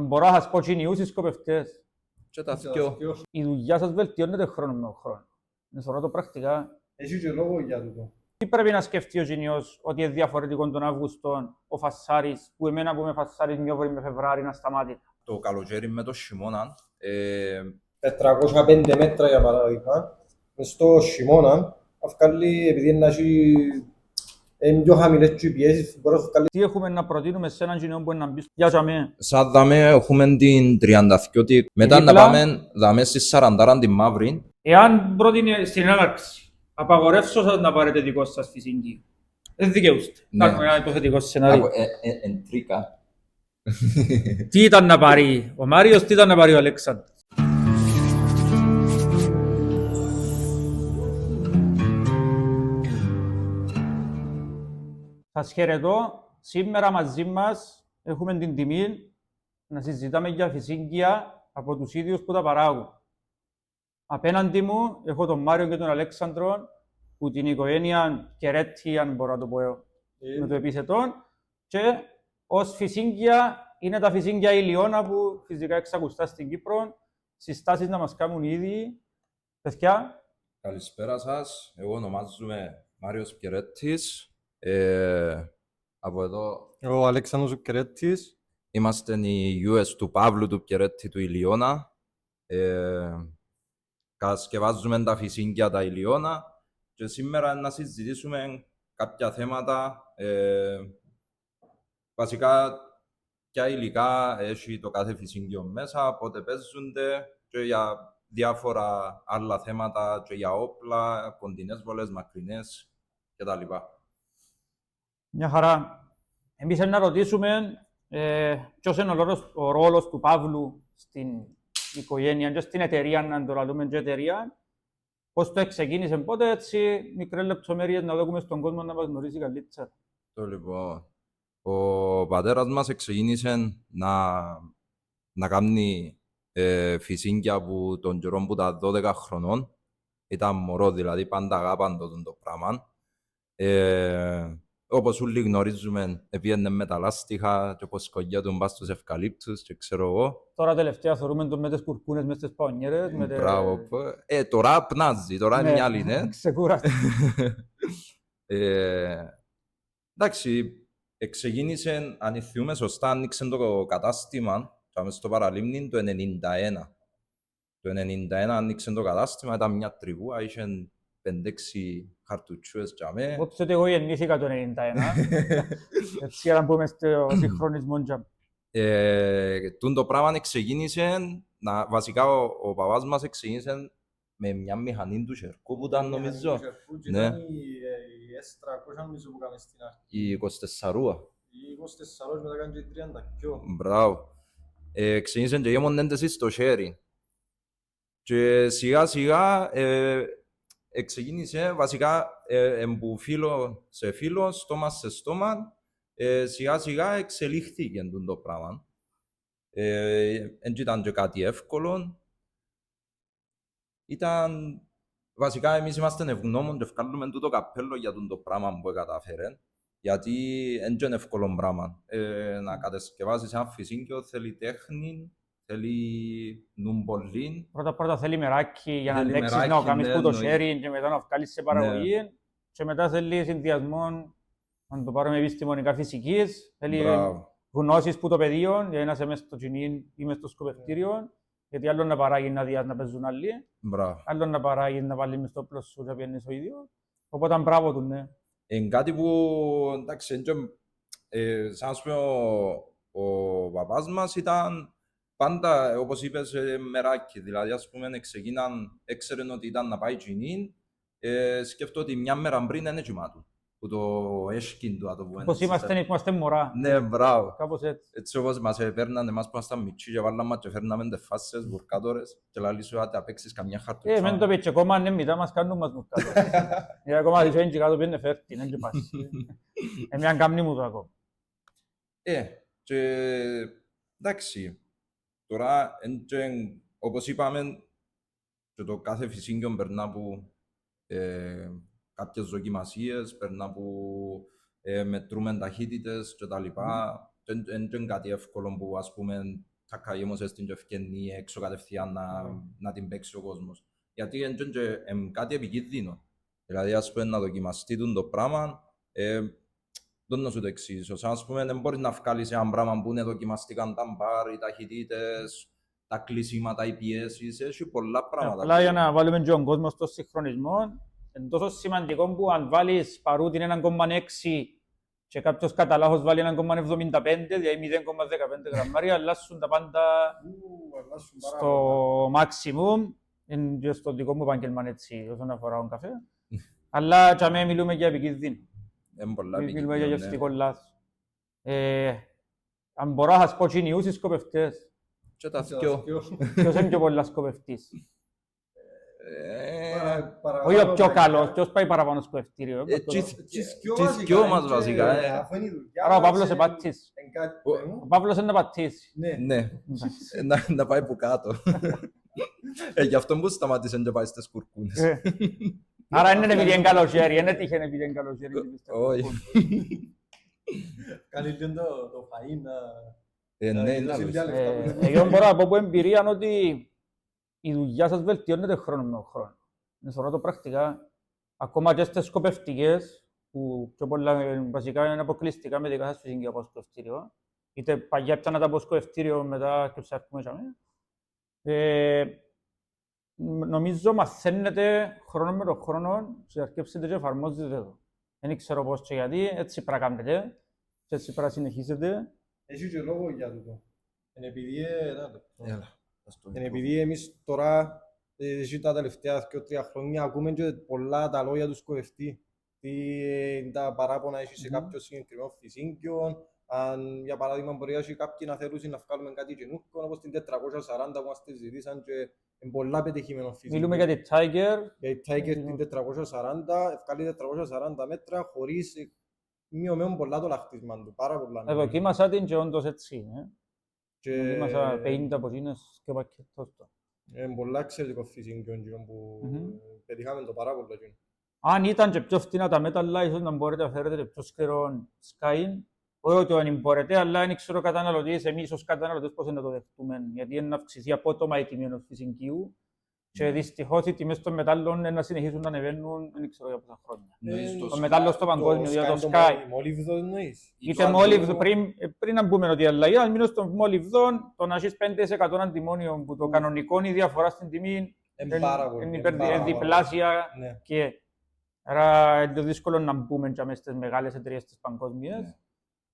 μπορώ να σας πω κοινιούς οι σκοπευτές. Και τα δυο. Η δουλειά σας βελτιώνεται χρόνο με χρόνο. Είναι σωρό το πρακτικά. Έχει και λόγο για τούτο. Τι πρέπει να σκεφτεί ο κοινιός ότι είναι διαφορετικό τον Αύγουστο, ο Φασάρης, που εμένα που είμαι Φασάρης Νιόβρη με Φεβράρι να σταμάτητα. Το καλοκαίρι με το χειμώνα, 405 μέτρα για παράδειγμα, μες στο χειμώνα, αυκάλλει, επειδή είναι πιο χαμηλές και οι πιέσεις, μπορεί να βγάλει. Τι έχουμε να προτείνουμε σε έναν κοινό που είναι να μπει για τζαμέ. σαν δάμε έχουμε την 32, μετά να δίπλα. πάμε δάμε στη 40 την μαύρη. Εάν πρότεινε στην έναρξη, απαγορεύσω σας να πάρετε δικό σας φυσική. Δεν δικαιούστε. Ναι. Κάνουμε ένα υποθετικό σενάριο. Εν τρίκα. Τι ήταν να πάρει ο Μάριος, τι ήταν να πάρει ο Αλέξανδρος. Σας χαιρετώ. Σήμερα μαζί μας έχουμε την τιμή να συζητάμε για φυσίγγια από τους ίδιους που τα παράγουν. Απέναντι μου έχω τον Μάριο και τον Αλέξανδρο που την οικογένεια Κερέτη, αν μπορώ να το πω με το επίθετο, και ως φυσίγγια είναι τα φυσίγγια Ηλιώνα που φυσικά εξακουστά στην Κύπρο. Συστάσεις να μας κάνουν ήδη. Παιδιά, Καλησπέρα σας, εγώ ονομάζομαι Μάριος Πιερέτης. Από εδώ Ο Αλέξανδρος Κερέτης. είμαστε οι US του Παύλου του Πιερέτη του Ηλιώνα. Κατασκευάζουμε τα φυσίγγια τα Ηλιώνα και σήμερα να συζητήσουμε κάποια θέματα. Βασικά, ποια υλικά έχει το κάθε φυσίγγιο μέσα, πότε παίζονται και για διάφορα άλλα θέματα και για όπλα, κοντινές βολές, μακρινές κτλ. μια χαρά. Εμείς να ρωτήσουμε ποιος είναι ο ρόλος του Παύλου στην οικογένεια και στην εταιρεία, να το λαλούμε και εταιρεία. Πώς το ξεκίνησε, πότε, έτσι, μικρές λεπτομέρειες να δούμε στον κόσμο να μας γνωρίζει καλύτερα. Το λοιπόν, ο πατέρας μας ξεκίνησε να κάνει φυσίγγια από τον καιρό που τα 12 χρονών. Ήταν μωρό, δηλαδή πάντα αγάπαν το πράγμα. Όπως όλοι γνωρίζουμε, πήγαινε με τα λάστιχα και όπως σκογιάτουν πας στους ευκαλύπτους και ξέρω εγώ. Τώρα τελευταία θεωρούμε τον με τις κουρκούνες μες στις παονιέρες. Μπράβο. Τώρα πνάζει, τώρα είναι μια άλλη, ναι. Ξεκούραστε. Εντάξει, ξεκίνησε, αν θυμούμε σωστά, άνοιξε το κατάστημα στο Παραλίμνη το 1991. Το 1991 άνοιξε το κατάστημα, ήταν μια τριγούα, είχε 5-6 χαρτουτσούες για μέ. Όψε ότι εγώ γεννήθηκα το 1991. Έτσι για να μπούμε στο συγχρονισμό. Το πράγμα ξεκίνησε, βασικά ο παπάς μας ξεκίνησε με μια μηχανή του Σερκού που ήταν νομίζω. Ναι. Ήταν η S300 νομίζω που κάνουμε στην αρχή. Η 24. Η 24 μετά κάνει και η 32. Μπράβο. Ξεκίνησε και γέμον έντεση στο χέρι. Και σιγά σιγά ξεκίνησε βασικά που φίλο σε φίλο, στόμα σε στόμα, σιγά σιγά εξελίχθηκε το πράγμα. Δεν ήταν και κάτι εύκολο. Ήταν βασικά εμείς είμαστε ευγνώμων και βγάλουμε τούτο καπέλο για το πράγμα που κατάφερε. Γιατί δεν είναι εύκολο πράγμα. Να κατασκευάσεις ένα φυσίγγιο θέλει τέχνη, θέλει νουμπολή. Πρώτα θέλει μεράκι για να Θέλει αντέξεις μεράκι, να κάνεις ναι, που το εννοείται. sharing και μετά να βγάλεις σε παραγωγή. Και μετά θέλει συνδυασμό, αν το πάρουμε επιστημονικά φυσικής, θέλει Μπράβο. γνώσεις που το πεδίο, για να είσαι μέσα στο κοινή ή μέσα στο σκοπευτήριο. Γιατί άλλο να παράγει να διάς να παίζουν άλλοι, Μπράβο. άλλο να παράγει να βάλει μες στο όπλο σου και πιένεις ο ίδιος. Οπότε μπράβο του, ναι. Είναι κάτι που, εντάξει, σαν να πούμε, ο παπάς μας ήταν πάντα, όπως είπες, μεράκι. Δηλαδή, ας πούμε, ξεκίναν, έξεραν ότι ήταν να πάει κοινή, σκέφτομαι ότι μια μέρα πριν είναι κοιμάτου. Που το έσκιν του, να το πούμε. Όπως είμαστε μωρά. Ναι, μπράβο. Κάπως έτσι. Έτσι όπως μας παίρναν εμάς που ήμασταν μητσί και βάλαμε και φέρναμε τις φάσεις, βουρκάτορες και λαλί σου να παίξεις καμιά χαρτούτσά. Μεν το πει και ακόμα είναι μητά μας κάνουν μας μουρκάτορες. Γιατί ακόμα δεν και κάτω πιένε φέρτη, δεν και πας. Εμείς κάμνη μου το ακόμα. Και εντάξει, τώρα όπως είπαμε και το κάθε φυσίγγιο περνά από κάποιες δοκιμασίες, περνά από μετρούμε ταχύτητες και τα λοιπά. Δεν είναι κάτι εύκολο που ας πούμε κακαγέμωσες την και ευκαινεί έξω κατευθείαν να την παίξει ο κόσμος. Γιατί είναι κάτι επικίνδυνο. Δηλαδή, ας πούμε, να δοκιμαστεί το πράγμα, δεν να σου το εξηγήσω. Σαν ας πούμε, δεν μπορείς να βγάλεις ένα πράγμα που είναι δοκιμαστικά τα μπαρ, οι ταχυτήτες, τα κλεισίματα, οι πιέσεις, έχει πολλά πράγματα. Απλά για να βάλουμε και τον κόσμο στο συγχρονισμό, είναι τόσο σημαντικό που αν βάλεις παρούτιν 1,6 και κάποιος κατά λάθος βάλει 1,75, δηλαδή 0,15 γραμμάρια, αλλάσουν τα πάντα αλλάσουν πάρα στο maximum. Είναι και στο δικό μου επάγγελμα έτσι, όσον αφορά τον καφέ. Αλλά και αμέ μιλούμε για επικίνδυνο. Μιλούμε για γευστικό λάθος. Αν μπορώ να σας πω κοινιούς οι σκοπευτές. Και τα δυο. Ποιος είναι πιο πολλά σκοπευτής. πολλά. Όχι ο πιο καλός, ποιος πάει παραπάνω σκοπευτήριο. Τις δυο μας βασικά. Αφού είναι η δουλειά Άρα ο μας, Παύλος επατήσει. εν κάτι Ο Παύλος είναι να πατήσει. Ναι. Ναι, να πάει που κάτω. Γι' αυτό που σταμάτησε να πάει στις κουρκούνες. Άρα είναι επειδή είναι καλοκαίρι, είναι τύχαινε επειδή είναι καλοκαίρι. Όχι. Κάνει λίγο το φαΐ να... Ναι, είναι άλλος. Εγώ μπορώ να πω από εμπειρία ότι η δουλειά σας βελτιώνεται χρόνο με χρόνο. Είναι σωρό το πρακτικά, ακόμα και στις σκοπευτικές, που πιο πολλά βασικά είναι αποκλειστικά με δικά σας φυσική από σκοπευτήριο, είτε παγιά πιάνατε από σκοπευτήριο μετά και ψάχνουμε νομίζω μαθαίνετε χρόνο με τον χρόνο και αρκέψετε και εφαρμόζετε το. Δεν ξέρω πώς και γιατί, έτσι πρέπει να κάνετε και έτσι πρέπει να συνεχίσετε. Έχει και λόγο για τούτο. Είναι επειδή, Έλα. είναι επειδή εμείς τώρα, τα τελευταία 2-3 χρόνια, ακούμε και πολλά τα λόγια του σκοπευτή. Τι είναι τα παράπονα έχει σε κάποιο συγκεκριμένο φυσίγγιο. Αν για παράδειγμα μπορεί να έχει κάποιοι να θέλουν να βγάλουμε κάτι καινούργιο, όπως την 440 που μας τη ζητήσαν και είναι πολλά πετυχημένο φυσίγγιο. Μιλούμε για τη Tiger. Για τη Tiger την 440, ευκάλλει 440 μέτρα χωρίς μειωμένο πολλά το λαχτίσμα του, πάρα πολλά. Δοκίμασα την και όντως έτσι είναι. Και Δοκίμασα 50 από εκείνες και πακέτος το. είναι πολλά εξαιρετικό φυσίγγιο που πετυχάμε το πάρα πολλά. Αν ήταν και πιο φτηνά τα μέταλλα, ίσως να μπορείτε να φέρετε πιο σκληρό Sky. Όχι ότι δεν μπορείτε, αλλά δεν ξέρω καταναλωτής, εμείς ως καταναλωτές πώς να το δεχτούμε. Γιατί είναι να αυξηθεί απότομα η τιμή ενός φυσικίου και δυστυχώς οι τιμές των μετάλλων είναι να συνεχίσουν να ανεβαίνουν, δεν ξέρω για πόσα χρόνια. Το μετάλλο στο παγκόσμιο, για το Sky. Μολύβδο εννοείς. Είτε μόλιβδο, πριν να πούμε ότι η αλλαγή, αν μείνω στο μόλιβδο, το να έχεις 5% αντιμόνιο που το κανονικό είναι η διαφορά στην τιμή είναι διπλάσια. Άρα είναι δύσκολο να μπούμε και μέσα στις μεγάλες εταιρείες της παγκόσμιας.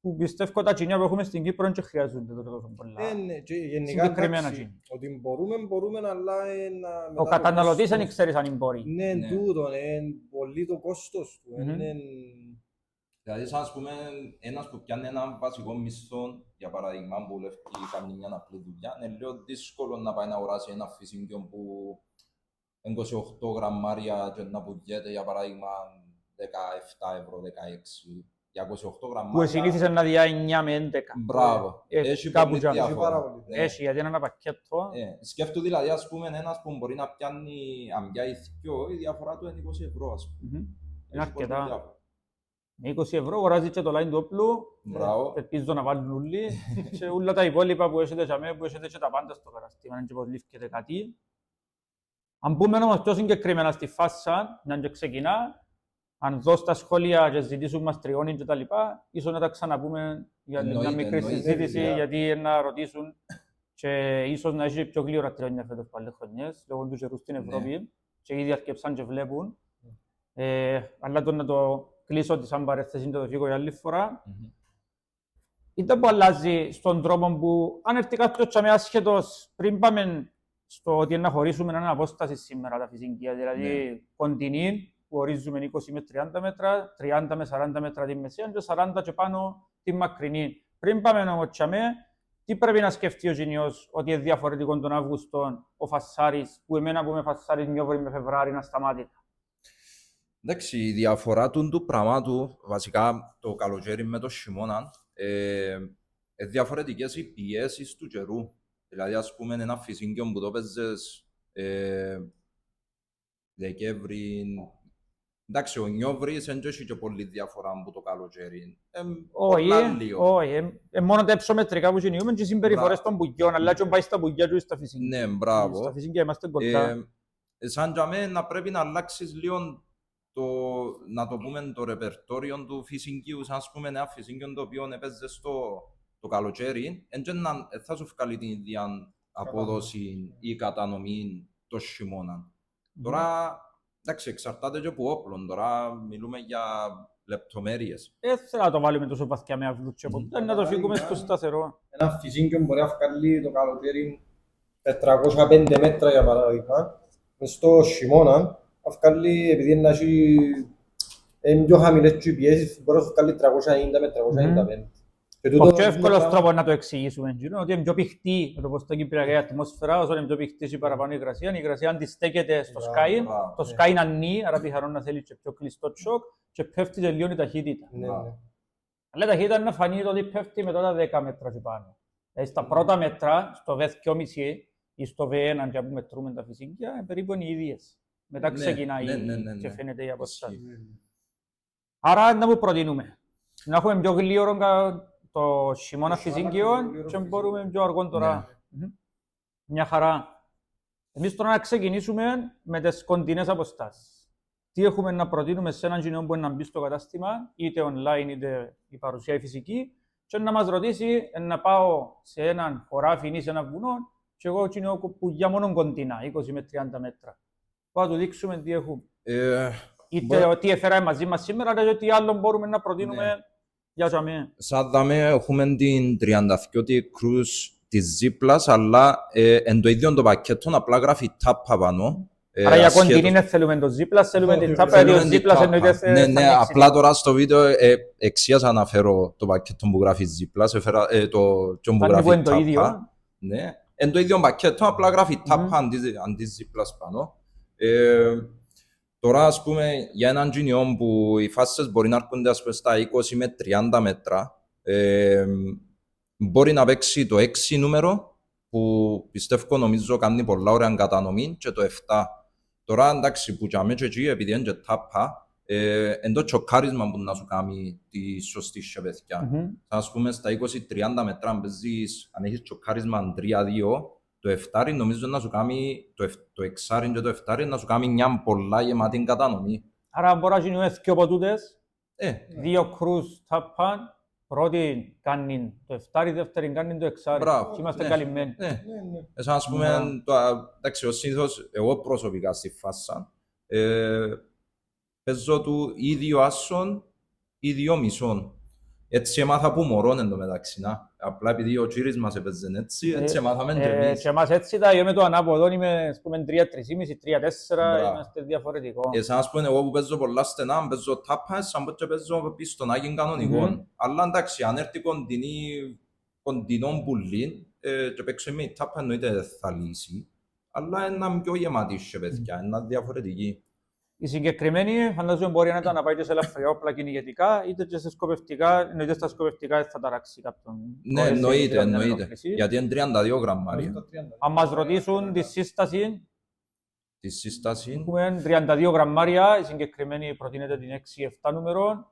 Που πιστεύω τα κοινιά που έχουμε στην Κύπρο δεν χρειάζονται τόσο πολλά. Συγκεκριμένα κοινιά. Ότι μπορούμε, αλλά ο καταναλωτής δεν ξέρεις αν μπορεί. Ναι, τούτο, είναι πολύ το κόστος του. Δηλαδή, σαν ας πούμε, ένας που πιάνει έναν βασικό μισθό, για παράδειγμα, που δουλεύει κάνει μια απλή δουλειά, είναι λίγο δύσκολο να πάει να αγοράσει ένα φυσίγγιο που 28 γραμμάρια και να πουλιέται, για παράδειγμα, 17 ευρώ, 16. Για 28 γραμμάρια. Που συνήθισε να διά 9 με 11. Μπράβο. Έχει πολύ διάφορα. Έχει, γιατί είναι ένα πακέτο. Σκέφτομαι δηλαδή, ας πούμε, ένας που μπορεί να πιάνει αμιά ή θκιο, η διαφορά του είναι 20 ευρώ, ας πούμε. Είναι αρκετά. Με 20 ευρώ αγοράζει και το line του όπλου. Μπράβο. Ελπίζω να βάλουν όλοι. Και όλα τα υπόλοιπα που έχετε που έχετε και τα πάντα στο καταστήμα, αν και πως λήφκεται κάτι. Αν πούμε όμως πιο συγκεκριμένα στη φάσα, να και ξεκινά, αν δω στα σχόλια και ζητήσουν μας τριώνει και τα λοιπά, ίσως να τα ξαναπούμε για μια μικρή συζήτηση, γιατί να ρωτήσουν και ίσως να έχει πιο γλύωρα τριώνια φέτος πάλι χρονιές, λόγω του καιρού στην Ευρώπη και ήδη αρκεψαν και βλέπουν. Αλλά το να το κλείσω ότι σαν παρέθεση το φύγω για άλλη φορά. Είτε που αλλάζει στον τρόπο που αν έρθει κάποιος και με άσχετος πριν πάμε στο ότι να χωρίσουμε έναν απόσταση σήμερα τα φυσική, δηλαδή κοντινή, που ορίζουμε 20 με 30 μέτρα, 30 με 40 μέτρα τη μεσαία και 40 και πάνω τη μακρινή. Πριν πάμε όμως τσάμε, τι πρέπει να σκεφτεί ο Ζηνιός ότι είναι διαφορετικό τον Αύγουστο ο Φασάρης, που εμένα που είμαι Φασάρης Μιόβρη με Φεβράρι να σταμάτητα. Εντάξει, η διαφορά του πραγμάτου, βασικά το καλοκαίρι με το χειμώνα, διαφορετικές οι πιέσεις του καιρού. Δηλαδή, ας πούμε, ένα φυσίγγιο που το παίζεις Δεκέμβρη, Εντάξει, ο Νιόβρης δεν έχει και πολύ διαφορά από το καλοκαίρι. Όχι, Πολλά λίγο. όχι. Μόνο τα υψομετρικά που κινούμε και οι συμπεριφορές Μπράβο. των πουγιών, αλλά και πάει στα πουγιά και στα φυσικά. Ναι, Στα μπράβο. φυσικά είμαστε κοντά. Σαν για μένα να πρέπει να αλλάξεις λίγο να το πούμε το ρεπερτόριο του φυσικίου, ας πούμε ένα φυσικείο το οποίο έπαιζε το καλοκαίρι, θα σου βγάλει την ίδια απόδοση ή κατανομή το χειμώνα. Τώρα, εντάξει, εξαρτάται και από όπλων, τώρα μιλούμε για λεπτομέρειες. Θέλω να το βάλουμε τόσο βαθιά με αυλούς και ποτέ, να το φύγουμε στο σταθερό. Ένα φυσίκιο μπορεί να βγάλει το καλοκαίρι 405 μέτρα για παράδειγμα. Μες στο χειμώνα, να βγάλει, επειδή είναι πιο χαμηλές οι πιέσεις, μπορεί να βγάλει 390 με 395. Ο πιο εύκολος τρόπος να το εξηγήσουμε είναι ότι είναι πιο πηχτή, όπως στο κυπριακή ατμόσφαιρα, όσο είναι πιο πηχτή η παραπάνω υγρασία. Η υγρασία αντιστέκεται στο σκάι, το σκάι είναι ανή, άρα πιθανόν να θέλει και πιο κλειστό τσοκ και πέφτει και λίγο η ταχύτητα. Αλλά η ταχύτητα είναι να φανεί ότι πέφτει μετά τα 10 μέτρα και πάνω. Δηλαδή στα πρώτα μέτρα, στο V2,5 ή στο V1 και που μετρούμε τα φυσικά, περίπου είναι οι ίδιες. Μετά ξεκινάει και φαίνεται η αποστάση. Άρα να μου προτείνουμε. Να έχουμε πιο γλύωρο το χειμώνα φυσικείο και μπορούμε πιο αργό τώρα. Μια χαρά. Εμείς τώρα να ξεκινήσουμε με τις κοντινές αποστάσεις. Τι έχουμε να προτείνουμε σε έναν κοινό που μπορεί να μπει στο κατάστημα, είτε online είτε η παρουσία η φυσική, και να μας ρωτήσει να πάω σε έναν χωράφι ή σε ένα βουνό και εγώ κοινό που για μόνο κοντινά, 20 με 30 μέτρα. Πάω να του δείξουμε τι έχουμε. Είτε τι έφερα μαζί μας σήμερα, είτε τι άλλο μπορούμε να προτείνουμε για τζαμί. Σαν δάμε έχουμε την 32η cruise της Ziplas, αλλά εν το ίδιο το πακέτο απλά γράφει τάπα πάνω. Άρα για κοντινή δεν θέλουμε το Ziplas, θέλουμε την τάπα, γιατί ο Ziplas εννοείται... Ναι, απλά τώρα στο βίντεο εξίας αναφέρω το πακέτο που γράφει Ziplas, το που γράφει τάπα. Εν το ίδιο πακέτο, απλά γράφει τάπα αντί Ziplas πάνω. Τώρα, ας πούμε, για έναν τζινιόν που οι φάσεις μπορεί να έρχονται στα 20 με 30 μέτρα, μπορεί να παίξει το 6 νούμερο, που πιστεύω νομίζω κάνει πολλά ωραία κατανομή, και το 7. Τώρα, εντάξει, που για μένα εκεί, επειδή είναι και τάπα, είναι το τσοκάρισμα που να σου κάνει τη σωστή σεβεθιά. Ας πούμε, στα 20-30 μέτρα, αν έχεις τσοκάρισμα 3-2, το 7 νομίζω να σου κάνει, το 6 και το 7 να σου κάνει μια πολλά γεμάτη κατανομή. Άρα μπορεί να γίνουμε δύο ποτούτες, δύο κρούς τάπαν, πρώτη κάνει το 7, δεύτερη κάνει το 6. Και είμαστε καλυμμένοι. Ας πούμε, εντάξει, συνήθως εγώ προσωπικά στη φάσα, παίζω του ίδιο άσον, ίδιο μισόν. Έτσι έμαθα που μωρών εν τω μεταξύ. Απλά επειδή ο κύρις μας έπαιζε έτσι έμαθαμε και εμείς. Και εμάς έτσι τα, με το ανάποδο είμαι 3-3,5, 3-4, είμαστε διαφορετικό. Σαν ας πούμε, εγώ που παίζω πολλά στενά, παίζω τάπα, σαν πω και παίζω πιστονάκι κανονικό. Αλλά εντάξει, αν έρθει κοντινό πουλί και παίξω με τάπα, εννοείται δεν θα λύσει. Αλλά είναι πιο γεμάτη σε παιδιά, είναι διαφορετική. Η συγκεκριμένη φαντάζομαι μπορεί να ήταν να πάει και σε ελαφριά όπλα κυνηγετικά, είτε και σε σκοπευτικά, εννοείται στα σκοπευτικά δεν θα ταράξει κάποιον. Ναι, εννοείται. Γιατί είναι 32 γραμμάρια. Αν μας ρωτήσουν τη σύσταση, έχουμε 32 γραμμάρια, η συγκεκριμένη προτείνεται την 6-7 νούμερο,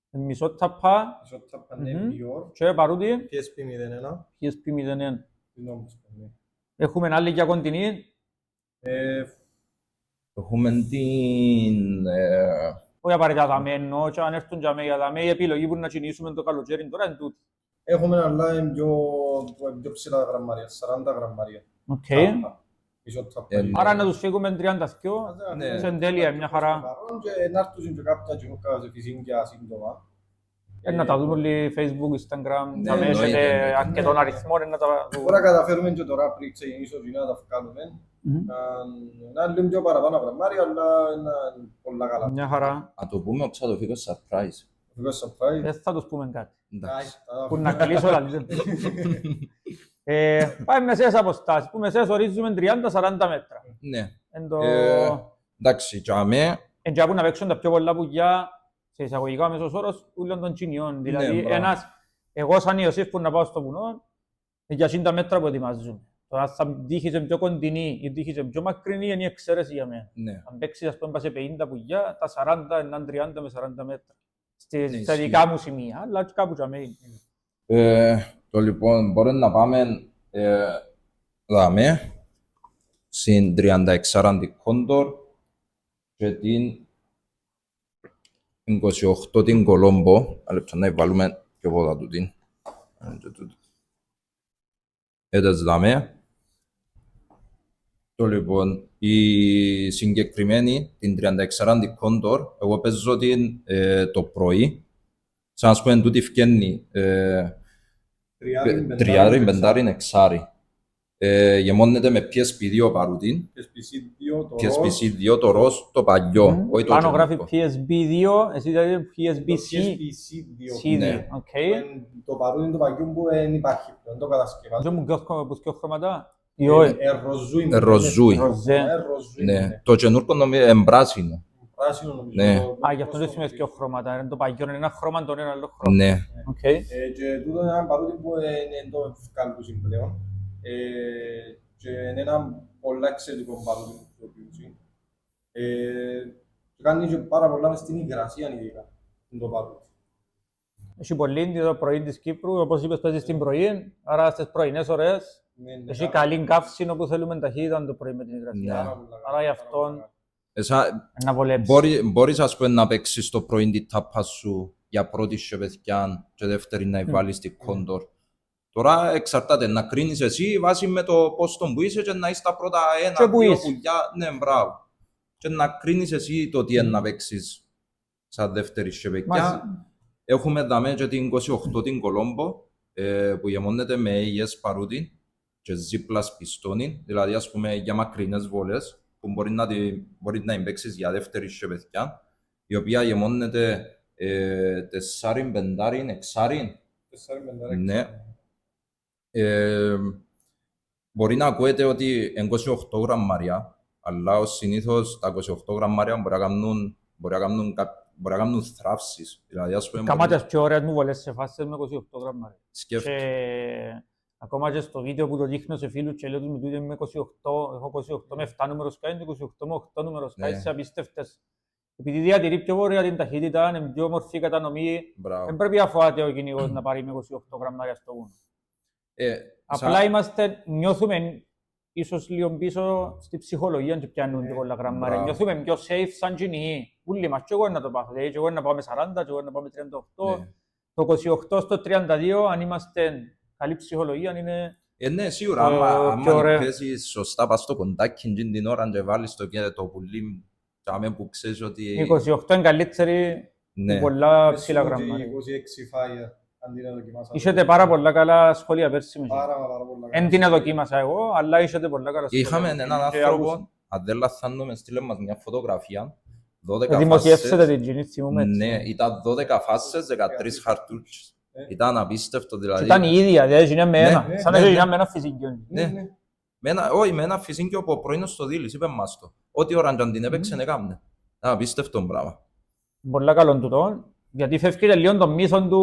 μισό ταπά, και παρούτη, PSP-01. Έχουμε άλλη για κοντινή. Έχουμε την... Όχι απαραίτητα δαμένο, και αν έρθουν για μένα, η επιλογή που να κινήσουμε το καλοκαίρι τώρα είναι τούτη. Έχουμε αλλά πιο ψηλά γραμμάρια, 40 γραμμάρια. Άρα να τους φύγουμε 32, σε τέλεια, μια χαρά. Και να έρθουν και κάποια κοινόκα σε φυσικά σύντομα. Να τα δουν όλοι Facebook, Instagram, να μέσετε αρκετών αριθμών. Μπορεί να καταφέρουμε και τώρα πριν ξεκινήσω να τα βγάλουμε. Να λέμε πιο παραπάνω γραμμάρια, αλλά είναι πολλά καλά. Μια χαρά. Να το πούμε ότι θα το φύγω surprise. Δεν θα τους πούμε κάτι. Που να κλείσω όλα. Πάμε μεσαίες αποστάσεις, που μεσαίες ορίζουμε 30-40 μέτρα. Ναι. Εντάξει, και αμέ... Εν και να παίξουν τα πιο πολλά πουλιά σε εισαγωγικά ο μέσος όρος ούλων των τσινιών. Δηλαδή, εγώ σαν Ιωσήφ που να πάω στο βουνό, για 60 μέτρα που ετοιμάζουμε. Τώρα θα τύχει πιο κοντινή ή τύχει πιο μακρινή είναι η εξαίρεση για μένα. Ναι. Αν παίξεις ας πούμε σε 50 πουλιά, τα 40 είναι 30 με 40 μέτρα. Ναι, Στα δικά μου σημεία, αλλά και κάπου για μένα. Το λοιπόν, μπορεί να πάμε δάμε στην 36 κόντορ και την 28 την Κολόμπο. Αλεπτά να βάλουμε και πόδα του την. Έτσι δάμε. Το λοιπόν, η συγκεκριμένη, την 36 την κόντορ, εγώ παίζω την το πρωί. Σαν να πούμε, τούτη φκένει τριάρι, πεντάρι, εξάρι. Γεμώνεται με PSP2 παρούτιν. PSP2, το ροζ, το παλιό. Όχι το Πάνω γράφει γενικό. PSB2, εσύ δηλαδή PSBC. Ναι. Οκ. Το παρούδι του παγιού που δεν υπάρχει πλέον, το κατασκευάζω. Δεν μου કહες ποιο χρώματα. Ή όχι. Ροζούι. Ροζούι. Ροζέ. Ναι. Το καινούργιο νομίζω είναι πράσινο. Πράσινο νομίζω. Ναι. Α, γι' αυτό δεν σημαίνει ποιο χρώματα. Είναι το παγιό, είναι ένα χρώμα, το ένα άλλο χρώμα. Ναι. Οκ. Και τούτο είναι ένα παρούδι που είναι το ευκάλπουσιν πλέον. Και είναι ένα πολλά εξαιρετικό παρούδι που χρησιμοποιούν. Και κάνει και πάρα πολλά μες στην υγρασία ειδικά το παρούδι. Έχει πολύ το πρωί της Κύπρου, όπως είπες παίζει στην πρωί, άρα στις πρωινές ώρες έχει καλή καύση όπου θέλουμε ταχύτητα το πρωί με την υγρασία. Άρα γι' αυτό να βολέψει. Μπορείς ας πούμε να παίξεις το πρωί την τάπα σου για πρώτη σε παιδιά και δεύτερη να βάλεις την κόντορ. Τώρα εξαρτάται να κρίνεις εσύ βάσει με το πόστο που είσαι και να είσαι τα πρώτα ένα-δύο πουλιά. Ναι, μπράβο. Και να κρίνεις εσύ το τι είναι να παίξεις σαν δεύτερη σε παιδιά. Έχουμε δάμε και την 28 την Κολόμπο που γεμώνεται με AES παρούτη και Z+ πιστόνι, δηλαδή ας πούμε για μακρινές βόλες που μπορεί να παίξεις για δεύτερη σε παιδιά, η οποία γεμώνεται 4, 5, 6. Ναι. Μπορεί να ακούετε ότι είναι 28 γραμμάρια, αλλά ως συνήθως τα 28 γραμμάρια μπορεί να κάνουν θράψεις. Δηλαδή, ας πούμε... Κάμα τις πιο ωραίες μου βολές σε φάσεις με 28 γραμμάρια. Σκέφτομαι. Και ακόμα και στο βίντεο που το δείχνω σε φίλους και λέω τους με τούτο με 28, έχω 28 με 7 νούμερος κάνει, 28 με 8 νούμερος κάνει σε απίστευτες. Επειδή διατηρεί πιο ωραία την ταχύτητα, είναι πιο μορφή κατανομή, δεν πρέπει να φοβάται ο κυνηγός να πάρει με 28 γραμμάρια στο βουνό. Απλά νιώθουμε ίσως λίγο πίσω στη ψυχολογία και πιάνουν πολλά γραμμάρια. Νιώθουμε πιο safe σαν κυνηγοί. Ούλοι μας και εγώ να το πάω. Δηλαδή και εγώ να πάω με 40, και εγώ να πάω με 38. Το 28 στο 32, αν είμαστε καλή ψυχολογία, είναι... Ναι, σίγουρα. Αν παίζεις σωστά πας στο κοντάκι την ώρα και βάλεις το πουλί που ξέρεις ότι... 28 είναι καλύτερη με πολλά ψηλά γραμμάρια. 26 fire. Είχατε πάρα πολλά καλά σχόλια πέρσι. Πάρα πολλά. Εν την δοκίμασα εγώ, αλλά είχατε πολλά καλά σχόλια. Είχαμε έναν άνθρωπο, αν δεν λαθάνομαι, στείλε μας μια φωτογραφία. Δημοσιεύσετε την κινήση μου έτσι. Ναι, ήταν 12 φάσεις, 13 χαρτούτσες. Ήταν απίστευτο δηλαδή. Ήταν η ίδια, δηλαδή είναι με ένα. Σαν να είναι με ένα φυσικιό. Όχι, με ένα φυσικιό που ο πρωίνος στο Δίλης, είπε μας το. Ό,τι ώρα αν την έπαιξε, έκαμνε. Ήταν απίστευτο πράγμα. Πολλά καλό τούτο. Γιατί φεύγει λίγο το μύθο του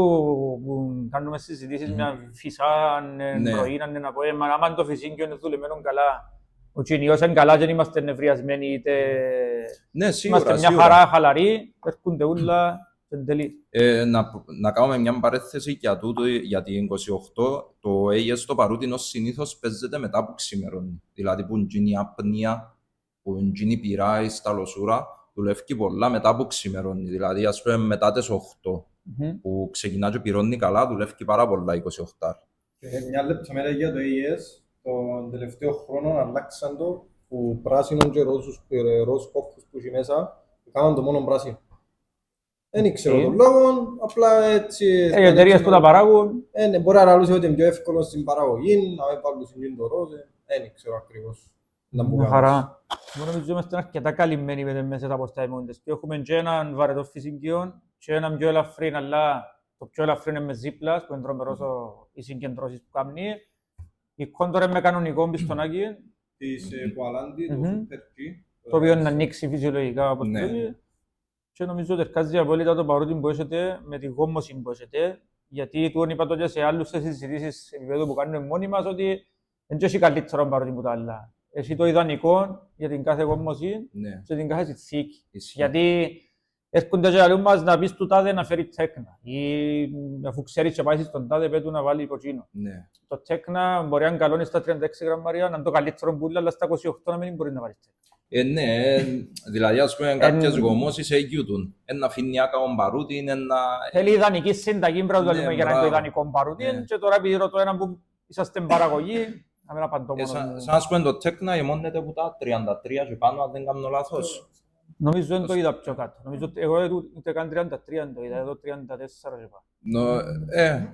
που κάνουμε συζητήσεις μια φυσάν, πρωί, να πω, άμα το φυσίκιο είναι δουλεμένο καλά, ο κυνηγός είναι καλά και είμαστε νευριασμένοι, είτε είμαστε μια χαρά χαλαροί, έρχονται όλα εν τελεί. Να κάνουμε μια παρέθεση για τούτο, για την 28, το AES στο παρούτινο συνήθως παίζεται μετά από ξημερώνει. Δηλαδή που είναι η απνία, που είναι η πειρά, στα λοσούρα, δουλεύει πολλά μετά από ξημερώνει, δηλαδή ας πούμε μετά τις 8 που ξεκινά και πυρώνει καλά, δουλεύει πάρα πολλά 28. Μια λεπτομέρεια για το AES, τον τελευταίο χρόνο αλλάξαν το που πράσινο και ροζ κόκκους που έχει μέσα, κάναν το μόνο πράσινο. Δεν ήξερα τον λόγο, απλά έτσι... Οι εταιρείες που τα παράγουν... Μπορεί να ρωτήσω ότι είναι πιο εύκολο στην παραγωγή, να μην πάρουν στην το ροζ, δεν ήξερα ακριβώς. Μια χαρά. Νομίζω είμαστε αρκετά καλυμμένοι με μέσα τα αποσταίμοντες. Και έχουμε και έναν βαρετό φυσικείο και έναν πιο ελαφρύ, αλλά το πιο ελαφρύ είναι με Z+, που είναι τρομερός οι συγκεντρώσεις που κάνει. Η κόντορ είναι με κανονικό πιστονάκι. Της Κουαλάντι, το Super G. Το οποίο να ανοίξει φυσιολογικά όπως θέλει. Και νομίζω ότι ερκάζει απόλυτα το παρότι που έχετε με τη γόμμωση που έχετε. Γιατί του είπα τότε σε άλλους συζητήσεις επίπεδο που κάνουμε μόνοι μας ότι δεν έχει καλύτερο παρότι που τα άλλα. Έχει το ιδανικό για την κάθε κόμμωση Ναι, και την κάθε συνθήκη. ισχύει. Γιατί έρχονται και άλλοι μας να πεις του τάδε να φέρει τέκνα. Ή αφού ξέρεις και πάει στον τάδε πέτου να βάλει υποκίνο. Ναι. Το τέκνα μπορεί να είναι καλό στα 36 γραμμάρια, να είναι το καλύτερο πουλ, αλλά στα 28 να μην μπορεί να βάλει τέκνα. Ναι, δηλαδή ας πούμε κάποιες γομώσεις εγγυούντουν. Ένα αφήνει άκαον παρούτι, ένα... Θέλει ιδανική συνταγή πρέπει να Ναι, το λέμε για να είναι το μπράβο. ιδανικό παρούτι. Ναι. Και τώρα επειδή ρωτώ έναν που είσαστε παραγωγή, να μην απαντώ μόνο. Σαν ας πούμε το τέκνα γεμώνεται από τα 33 και πάνω, αν δεν κάνω λάθος. Νομίζω δεν το είδα πιο κάτω. Νομίζω ότι εγώ ούτε καν 33 το είδα, εδώ 34 και πάνω.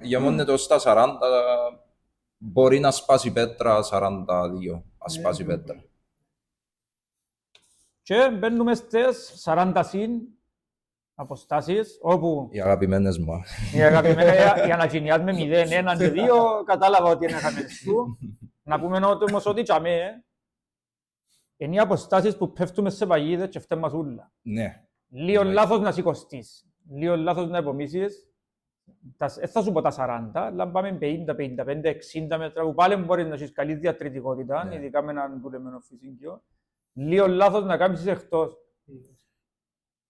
Γεμώνεται ως τα 40, μπορεί να σπάσει πέτρα 42, ας σπάσει πέτρα. Και μπαίνουμε στις 40 συν αποστάσεις, όπου Οι αγαπημένες μου. η αγαπημένη η ανακοινιάς με 0, 1 και 2, κατάλαβα ότι είναι χαμένες του. Να πούμε όμως ότι τσαμέ, είναι οι αποστάσεις που πέφτουμε σε παγίδες και φταίμε μας ούλα. Ναι, Λίγο Ναι. λάθος να σηκωστείς, λίγο λάθος να υπομίσεις. Θα σου πω τα 40, αλλά πάμε 50, 55, 60 μέτρα που πάλι μπορεί να έχεις καλή διατριτικότητα, Ναι. ειδικά με έναν δουλεμένο φυσικό. Λίγο λάθος να κάνεις εκτός.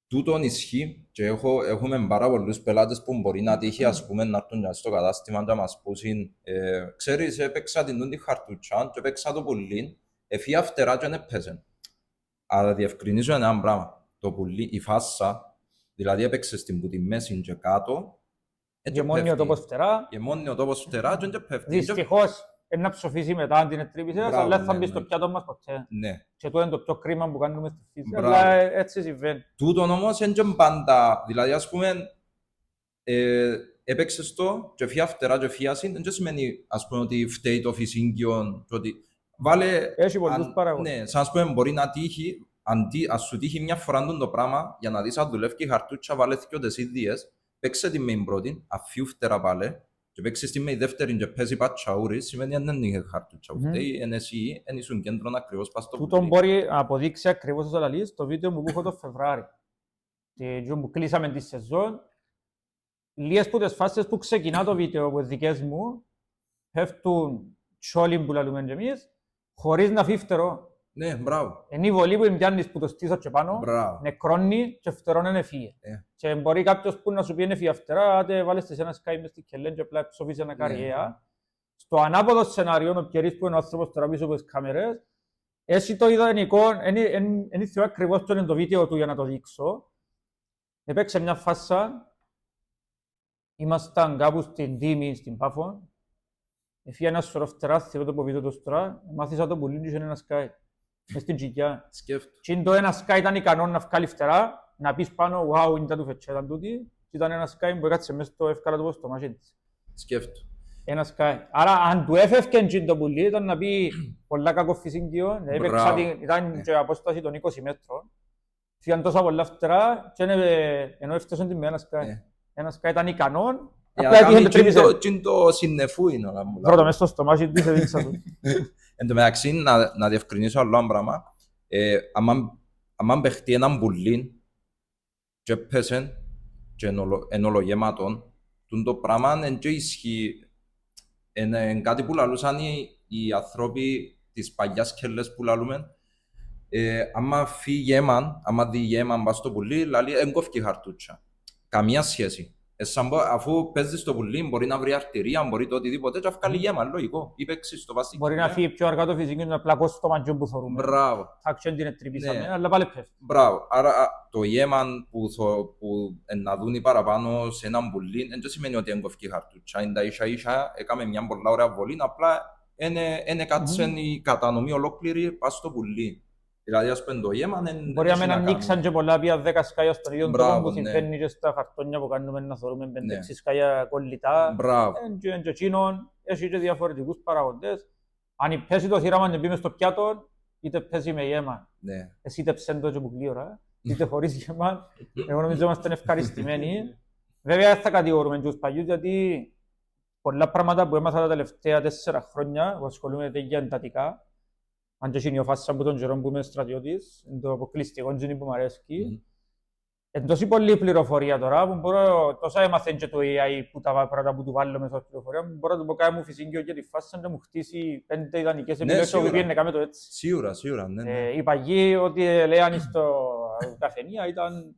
τούτον ισχύει και έχουμε πάρα πολλούς πελάτες που μπορεί να τύχει ας πούμε να έρθουν στο κατάστημα και να μας πούσουν ξέρεις, έπαιξα την χαρτούτσα και έπαιξα το πουλί, εφία φτερά και έπαιζε. Αλλά διευκρινίζω ένα πράγμα. Το πουλί, η φάσα, δηλαδή έπαιξες την που τη μέση και κάτω, Και μόνοι ο τόπος φτερά. Και μόνοι ο τόπος φτερά και πέφτει. Δυστυχώς, να ψοφήσει μετά αν την τρύπησες, Μπράβο, αλλά θα ναι, μπει στο ναι. πιάτο μας ποτέ. Ναι. Και το είναι το πιο κρίμα που κάνουμε στη φύση, Μπράβο. αλλά έτσι συμβαίνει. Τούτον όμως είναι και πάντα, δηλαδή ας πούμε, έπαιξες το και φύγα φτερά και φύγασιν, δεν σημαίνει ας πούμε ότι φταίει το φυσίγγιο, και ότι βάλε... Έχει πολλούς παράγοντες. Ναι, σαν ας πούμε μπορεί να τύχει, ας σου τύχει μια φορά το πράγμα, για να δεις αν δουλεύει η χαρτούτσα, βάλε και τις ίδιες, παίξε την με την πρώτη, αφιού φτερά πάλε, και παίξεις την με η δεύτερη και παίζει πατσαούρι, σημαίνει αν δεν είχε χαρτούτσα. Φταίει, εν εσύ, εν ήσουν κέντρο ακριβώς πας στο Τούτον πουλί. μπορεί να αποδείξει ακριβώς ως αλαλής το βίντεο μου που έχω το Φεβράρι. Και που κλείσαμε τη σεζόν, λίγες από τις φάσεις που ξεκινά το βίντεο από τις δικές μου, πέφτουν τσόλοι που λαλούμε και εμείς, χωρίς να φύγει φτερό. Ναι, μπράβο. Είναι η βολή που πιάνεις που το στήσω και πάνω, Μπράβο. νεκρώνει και φτερόν είναι φύγε. Και μπορεί κάποιος που να σου πει είναι φύγε φτερά, άτε βάλεις σε ένα σκάι μες στη κελέν και απλά ψοφείς ένα καριέα. Στο ανάποδο σενάριο, ο Πιερής που είναι ο άνθρωπος τώρα πίσω από τις κάμερες, έχει το ιδανικό, δεν θέλω ακριβώς ποιο είναι το βίντεο του για να το δείξω. Έπαιξε μια φάσα, ήμασταν κάπου στην Τίμη, στην Πάφο, έφυγε ένα σωρό φτερά, θέλω το βίντεο του τώρα, μάθησα το πουλί και είχε ένα σκάι, μες στην τσικιά. Σκέφτο. Και το ένα σκάι ήταν ικανό να βγάλει φτερά, να πεις πάνω, wow, είναι τα του φετσέταν τούτη, και ήταν ένα σκάι που έκατσε μέσα στο εύκολα του στο μάχη της. Σκέφτο. Ένα σκάι. Άρα, αν του έφευκε και το πουλί, ήταν να πει πολλά κακό φυσικείο, ήταν και απόσταση των 20 μέτρων. Φύγαν τόσα πολλά φτερά και ενώ έφτασαν την με ένα σκάι. Ένα σκάι ήταν ικανό, απλά έτυχε και τρύπησε. Τι είναι το συννεφού είναι όλα μου. Πρώτα μες στο στομάχι του σε δείξα του. Εν τω μεταξύ, να διευκρινίσω άλλο ένα πράγμα. Αν παιχτεί έναν πουλί και πέσεν και εν ολογέματον, το πράγμα είναι και ισχύει. Είναι κάτι που λαλούσαν οι άνθρωποι της παλιάς σκέλες που λαλούμε. Άμα φύγει γέμαν, άμα δει γέμαν πας στο πουλί, λαλεί εγκόφκει χαρτούτσα. Καμία σχέση. Αφού παίζεις στο πουλί, μπορεί να βρει αρτηρία, μπορεί το οτιδήποτε, και αυκάλει γέμαν, λογικό. Ή παίξεις στο βαστικό. Μπορεί να φύγει πιο αργά το φυσικό να πλακώσει στο μαντζό που θεωρούμε. Μπράβο. Θα ξέρουν την τρυπήσαμε, Ναι. αλλά πάλι πέφτει. Μπράβο. Άρα το γέμαν που να δουν οι παραπάνω σε έναν πουλί, δεν σημαίνει ότι εγκόφκει χαρτούτσα. Είναι τα ίσα-ίσα, έκαμε μια πολλά ωραία βολή, απλά είναι κάτσεν η κατανομή ολόκληρη πας στο πουλί. Δηλαδή, ας πούμε, το γέμαν δεν Μπορεί έχει να κάνει. ανοίξαν και πολλά πια 10 σκάια στον ίδιο Μπράβο, τρόπο που ναι. συμβαίνει και στα χαρτόνια που κάνουμε να θεωρούμε 5-6 Ναι. σκάια κολλητά. Μπράβο. Και εκείνον έχει και διαφορετικούς παραγοντές. Αν πέσει το θύραμα και μπει μες στο πιάτο, είτε πέσει με γέμα. Ναι. Εσύ είτε ψέντο και που γλύωρα, είτε χωρίς γέμα. Εγώ νομίζω είμαστε ευχαριστημένοι. Βέβαια θα κατηγορούμε και τους παλιούς, γιατί πολλά πράγματα που έμαθα τα τελευταία 4 χρόνια που ασχολούμαι για εντατικά, αν και είναι η φάση από τον καιρό που είμαι στρατιώτης, είναι το αποκλειστικό τζίνι που μου αρέσει. τόση πολλή πληροφορία τώρα που μπορώ, τόσα έμαθεν και το AI που τα πράγματα που του βάλω μέσα στην πληροφορία, μπορώ να του πω κάτι μου φυσικό και τη φάση να μου χτίσει 5 ιδανικές επιλογές σίγουρα. όπου πήγαινε κάμε το έτσι. Σίγουρα, ναι. Η παγή ότι λέγανε στο καφενεία ήταν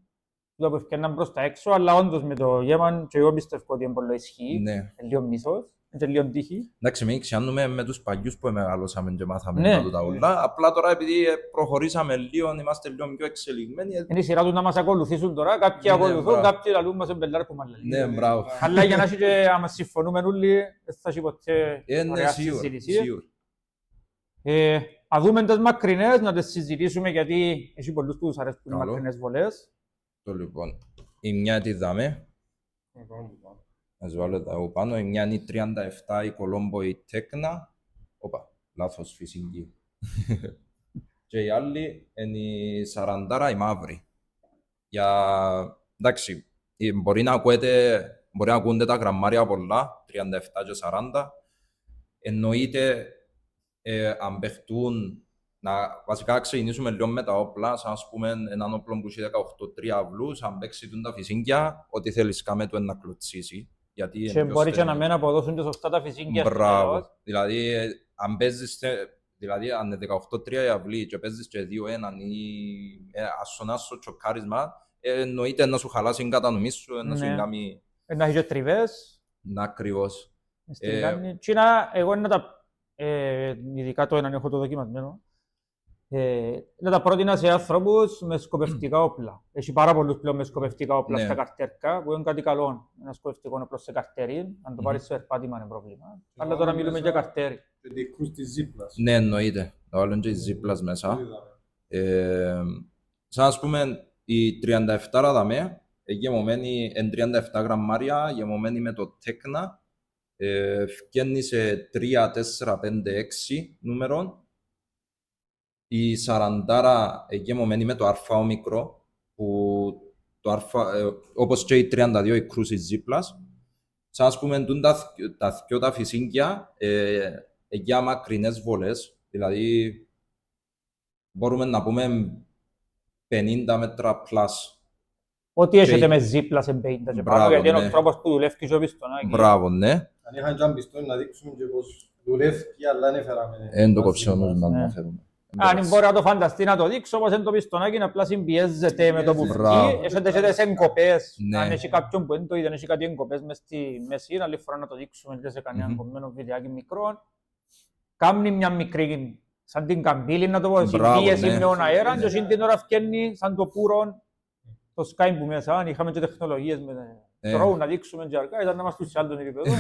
το που ευκαιρναν προς τα έξω, αλλά όντως με το γέμαν και εγώ πιστεύω ότι είναι πολύ ισχύει, Ναι. λίγο μίσος, είναι λίγο τύχη. Εντάξει, μην ξιάνουμε με τους παλιούς που μεγαλώσαμε και μάθαμε Ναι. τα όλα. Απλά τώρα επειδή προχωρήσαμε λίγο, είμαστε λίγο πιο εξελιγμένοι. Είναι η σειρά του να μας ακολουθήσουν τώρα, κάποιοι Ναι, ακολουθούν, μπράβο. κάποιοι λαλούν μας εμπελάρ που μάλλον. Ναι, μπράβο. Αλλά για να έχει και άμα συμφωνούμε όλοι, δεν θα έχει ποτέ Ναι, ωραία σίγουρα. συζήτηση. Σίγουρα. Α δούμε τις μακρινές, να τις συζητήσουμε γιατί έχει πολλούς που τους αρέσουν τις Καλό. μακρινές βολές. Το λοιπόν, η μια τη δάμε. Ας βάλω τα από πάνω. Η μια είναι η 37, η Κολόμπο, η Τέκνα. Όπα, λάθος φυσική. Και η άλλη είναι η 40, η μαύρη. Εντάξει, μπορεί να ακούνται τα γραμμάρια πολλά, 37 και 40. Εννοείται αν παιχτούν, βασικά ξεκινήσουμε λίγο με τα όπλα, σαν ας πούμε έναν όπλο που έχει 18 τριαυλούς, αν παίξει τα φυσίγγια, ό,τι θέλεις κάμε του να κλωτσίσει. Και μπορεί και να μην αποδώσουν και σωστά τα φυσίγγια. Μπράβο. Δηλαδή, αν παίζεις, δηλαδή, αν είναι 18 τριαυλοί και παίζεις και 2-1 ή ασονάσο τσοκάρισμα, εννοείται να σου χαλάσει η κατανομή σου, να σου κάνει... Να έχει και τριβές. Να ακριβώς. Εγώ είναι τα... ειδικά το έναν έχω το δοκιμασμένο. Να τα πρότεινα σε άνθρωπους με σκοπευτικά όπλα. Έχει πάρα πολλούς πλέον με σκοπευτικά όπλα στα καρτέρκα, που είναι κάτι καλό. Ένα σκοπευτικό όπλο σε καρτέρι, αν το πάρεις στο ερπάτημα είναι πρόβλημα. Αλλά τώρα μιλούμε για καρτέρι. Και δικούς της Ζίπλας. Ναι, εννοείται. Να βάλουν και οι Ζίπλας μέσα. Σαν ας πούμε, η 37 δαμέ, γεμωμένη εν 37 γραμμάρια, γεμωμένη με το Τέκνα, φκένει σε 3, 4, 5, 6 νούμερων. Η 40 γεμωμένη με το α μικρό, που το α, όπως και η 32 η κρούση Ζίπλας. Σαν ας πούμε, τα δυο τα φυσίγγια για μακρινές βολές, δηλαδή μπορούμε να πούμε 50 μέτρα πλάς. Ό,τι έχετε με ζύπλα σε 50 και πάνω, γιατί είναι ο τρόπος που δουλεύει και ο πιστονάκι. Μπράβο, ναι. Αν είχαν και πιστόνι να δείξουμε και πώς δουλεύει, αλλά δεν έφεραμε. Εν το κοψιόνος να το φέρουμε. Αν μπορεί να το φανταστεί να το δείξω, όπως είναι το πιστονάκι, να απλά συμπιέζεται με το που βγει, έχετε σε εγκοπές. Αν έχει κάποιον που δεν το είδε, έχει κάτι εγκοπές μες στη μέση, άλλη φορά να το δείξουμε και σε κανένα εγκομμένο βιντεάκι μικρό. Κάμνει μια μικρή, σαν την καμπύλη, να το πω, συμπίεση με τον αέρα και την ώρα φτιάχνει σαν το πουρό, το Skype που μέσα, αν είχαμε και τεχνολογίες με drone να δείξουμε και αργά, ήταν να είμαστε σε άλλον επίπεδο.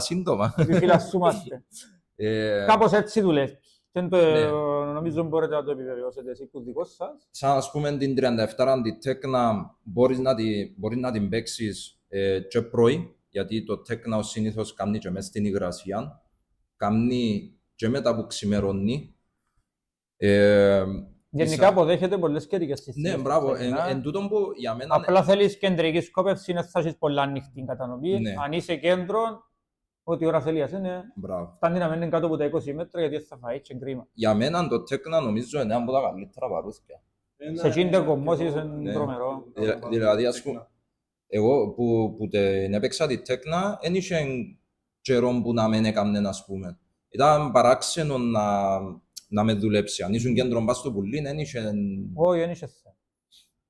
Σύντομα. Επιφυλασσούμαστε. Κάπως έτσι δουλεύει. Νομίζω μπορείτε να το επιβεβαιώσετε εσείς το δικό σας. Σαν ας πούμε την 37 τη Τέκνα μπορεί να την παίξεις και πρωί, γιατί το Τέκνα συνήθως κάνει και μέσα στην υγρασία, κάνει και μετά που ξημερώνει. Γενικά αποδέχεται πολλές καιρικές συστήσεις. Ναι, μπράβο. Εν τούτον που για μένα... Απλά θέλεις κεντρική σκόπευση, είναι θα έχεις πολλά ανοιχτή κατανομή. Αν είσαι κέντρο, ό,τι ώρα θέλει είναι, φτάνει να μένει κάτω από τα 20 μέτρα γιατί θα φάει και κρίμα. Για μένα το Τέκνα νομίζω είναι από τα καλύτερα παρούθια. Σε εκείνη κομμώσεις είναι τρομερό. Δηλαδή, ας πούμε, εγώ που την έπαιξα τη Τέκνα, δεν είχε καιρό που να μην έκαμνε, ας πούμε. Ήταν παράξενο να με δουλέψει. Αν ήσουν κέντρο μπας στο πουλί, δεν είχε... Όχι, δεν είχε θέμα.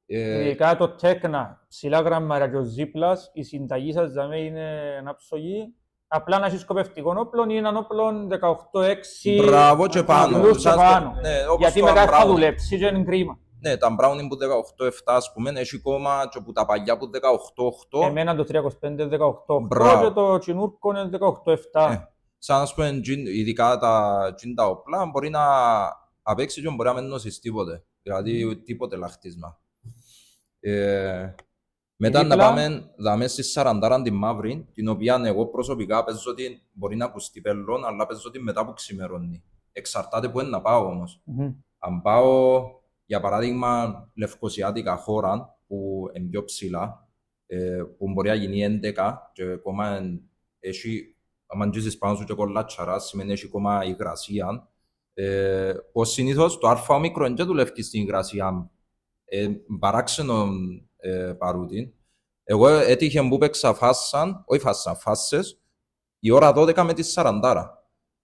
Ειδικά το Τέκνα, ψηλά γραμμάρια και ο Ζίπλας, η συνταγή σας δηλαδή είναι ανάψογη. Απλά να έχει σκοπευτικό όπλο ή έναν όπλο 18-6. Μπράβο και πάνω. Γιατί μετά θα δουλέψει και είναι κρίμα. Ναι, τα Browning που 18-7, ας πούμε, έχει κόμμα και που τα παλιά που 18-8. Εμένα το 325-18 και το Τσινούρκο είναι 18-7. Σαν ας πούμε, ειδικά τα όπλα, μπορεί να απέξει και μπορεί να μην νόσεις τίποτε. Δηλαδή, τίποτε λαχτίσμα. Μετά να πάμε στη 40 τη μαύρη, την οποία εγώ προσωπικά παίζω ότι μπορεί να ακουστεί πελών, αλλά παίζω ότι μετά που ξημερώνει. Εξαρτάται που είναι να πάω όμως. Αν πάω, για παράδειγμα, λευκοσιάτικα χώρα, που είναι πιο ψηλά, που μπορεί να γίνει 11 και ακόμα έχει, αν γύσεις πάνω σου και κολλάτσαρα, σημαίνει έχει ακόμα υγρασία. Πως συνήθως το α μικρό δεν δουλεύει στην υγρασία παράξενο παρούτι. Εγώ έτυχε που παίξα φάσαν, όχι φάσαν, φάσες, η ώρα 12 με τη 40.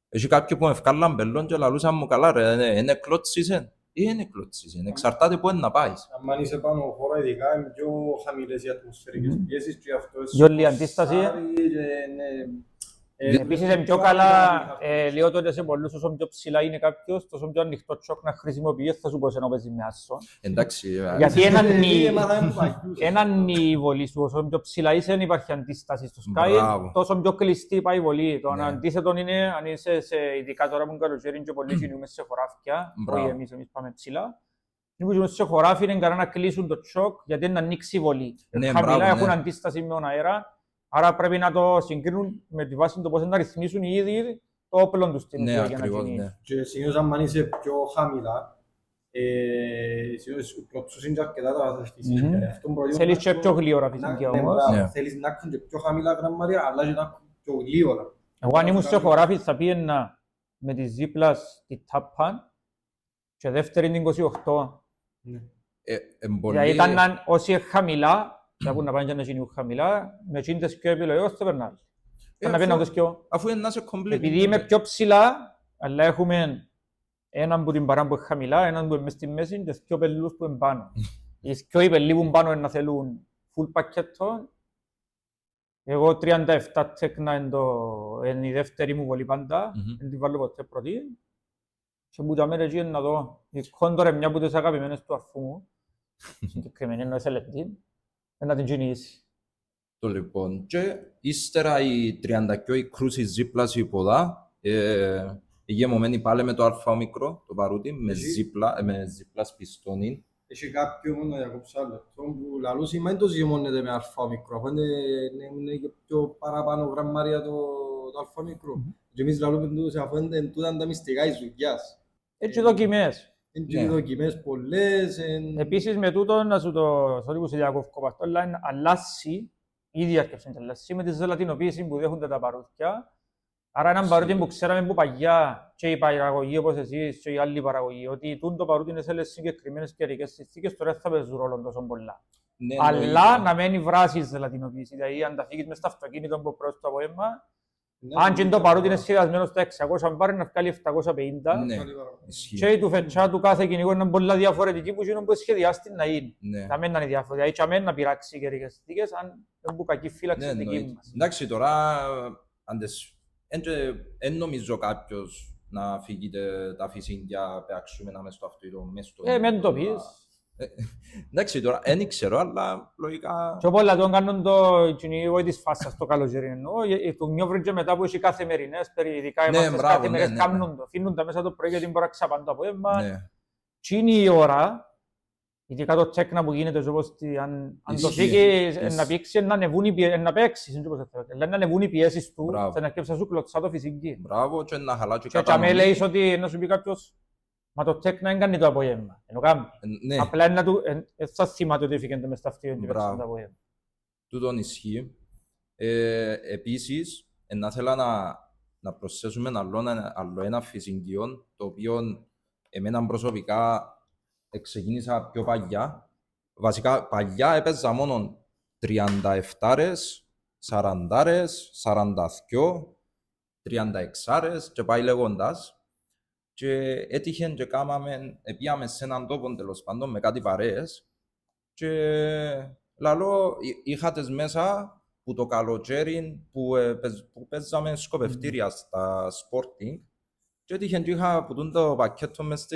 Έχει κάποιοι που με ευκάλλαν μπελόν και λαλούσαν μου καλά ρε, είναι κλωτσίσεν. Ή είναι κλωτσίσεν, εξαρτάται που είναι να πάεις. Αν είσαι πάνω χώρα, ειδικά είναι πιο χαμηλές οι ατμοσφαιρικές πιέσεις και αυτό Πιο λίγη αντίσταση. είναι Επίσης είναι πιο καλά, λέω τότε σε πολλούς, όσο πιο ψηλά είναι κάποιος, τόσο πιο ανοιχτό τσόκ να χρησιμοποιείς, θα σου πω σε να παίζει με άσο. Εντάξει. Γιατί έναν η βολή σου, όσο πιο ψηλά είσαι, δεν υπάρχει αντίσταση στο Sky, Μπράβο. τόσο πιο κλειστή πάει η βολή. Το Ναι. αντίθετο είναι, αν είσαι ειδικά τώρα που είναι καλοκαίρι και πολλοί κινούμε σε χωράφια, Μπράβο. όχι εμείς πάμε ψηλά, κινούμε σε χωράφι είναι καλά να κλείσουν το τσόκ, γιατί είναι να ανοίξει η βολή. Ναι, Χαμηλά μπράβο, έχουν ναι. αντίσταση με τον αέρα. Άρα πρέπει να το συγκρίνουν με τη βάση του πώς να ρυθμίσουν οι ίδιοι το όπλο τους στην Ναι, ουσία για να ακριβώς, γίνει. ναι. Και συνήθως αν είσαι πιο χαμηλά, συνήθως κλωτσούς είναι και αρκετά τα φυσικά. Αυτό μπορεί Θέλεις και να- πιο γλύωρα να- φυσικά ναι, όμως. μπράβο. Ναι. Θέλεις να έχουν και πιο χαμηλά γραμμάρια, αλλά και να έχουν πιο γλύωρα. Εγώ αν ήμουν σε χωράφι θα πήγαινα με τη Z+, τη Tappan και δεύτερη την 28. Ναι. Δηλαδή ήταν όσοι είναι χαμηλά, θα πούν να πάνε και να γίνουν χαμηλά, με εκείνες πιο επιλογές θα περνάνε. Θα να πέναν το σκιο. Αφού είναι να σε complete. Επειδή είμαι πιο ψηλά, αλλά έχουμε έναν που την παρά που είναι χαμηλά, έναν που είναι μες στη μέση και πιο πελούς που είναι πάνω. Οι πιο υπελοί που είναι πάνω είναι να θέλουν full πακέτο. Εγώ 37 τέκνα είναι η δεύτερη μου βολή πάντα, Μμμ. δεν την βάλω ποτέ πρώτη. Και που τα μέρα εκεί είναι να δω. Η Κόντορ είναι μια από τις αγαπημένες του αρφού μου, συγκεκριμένη εννοείς ελεπτή, να την κινήσει. Το λοιπόν. Και ύστερα η 32 η κρούση ζύπλας υποδά. Γεμωμένη πάλι με το αλφα μικρό, το παρούτι, με ζύπλας πιστόνι. Έχει κάποιο μόνο να διακόψω άλλο. Αυτό που λαλούσε, μα δεν το ζυμώνεται με αλφα μικρό, αφού είναι και πιο παραπάνω γραμμάρια το αλφα μικρό. Και εμείς λαλούμε τους, αφού είναι τούτα τα μυστικά της δουλειάς. Έτσι δοκιμές. Είναι και Ναι. δοκιμές πολλές. Επίσης με τούτο, να σου το sorry που σε διακόφκω αυτό, αλλά είναι αλλάσσει, ήδη αρκεψε να αλλάσσει με τη ζελατινοποίηση που δέχονται τα παρούθια. Άρα έναν παρούτι που ξέραμε που παγιά και η παραγωγή όπως εσείς και η άλλη παραγωγή, ότι το παρούτι είναι σε συγκεκριμένες καιρικές συνθήκες, τώρα δεν θα παίζουν ρόλο τόσο πολλά. Ναι, Αλλά εννοείται. να μένει βράση η ζελατινοποίηση, δηλαδή αν τα φύγεις μες στο αυτοκίνητο που προς το απόγευμα, Ναι, αν και το παρούτι είναι σχεδιασμένο στα 600 μπάρ, να βγάλει 750. Ναι, Καλή παραγωγή. ισχύει. Και η του φετσά του κάθε κυνηγό είναι πολλά διαφορετική που γίνουν που σχεδιάστη να είναι. Ναι. Θα μένει να είναι διαφορετική, και αμένει να πειράξει οι καιρικές συνθήκες, αν δεν που κακή φύλαξη Ναι, δική εννοείται. μας. Εντάξει, τώρα δεν νομίζω κάποιος να φύγετε τα φυσίγγια πεαξούμενα μες στο αυτοκίνητο, μες στο... Μεν το πεις. Εντάξει, τώρα δεν ξέρω, αλλά λογικά... Και πολλά τον κάνουν το κυνηγό της φάσας το καλοκαίρι εννοώ. Το νιώβρουν και μετά που έχει καθημερινές, ειδικά οι Ναι, μάσες μπράβο, καθημερινές ναι, ναι, κάνουν το. Φύνουν τα μέσα το πρωί γιατί μπορεί να ξαπάνε το απόγευμα. Ναι. Τι είναι η ώρα, ειδικά το τσέκνα που γίνεται, όπως αν το Ισχύει, φύγεις ισχύει. να πήξει, να ανεβούν οι πιέσεις, να παίξεις, δεν ξέρω πώς θα θέλετε, να ανεβούν οι πιέσεις του, Μπράβο. θα να αρκέψει να σου κλωτσά το φυσική. Μπράβο, και να χαλά και Και αν λέεις ότι να σου πει κάποιος, μα το τσέκνα δεν κάνει το απόγευμα. Ενώ κάνει. Ναι, Απλά είναι να του, σας θυμάται ότι έφυγε μες στα αυτοκίνητα και παίξαν Μπράβο. το απόγευμα. τούτον ισχύει. Επίσης, να θέλω να προσθέσουμε άλλο ένα φυσικείο, το οποίο εμένα προσωπικά ξεκίνησα πιο παλιά. Βασικά, παλιά έπαιζα μόνο 37, 40, 42, 36 και πάει λέγοντας. Και έτυχε και πήγαμε σε έναν τόπο τέλος πάντων με κάτι παρέες και λαλό είχα τις μέσα που το καλοκαίρι που παίζαμε σκοπευτήρια στα Sporting και έτυχε και είχα που το πακέτο μες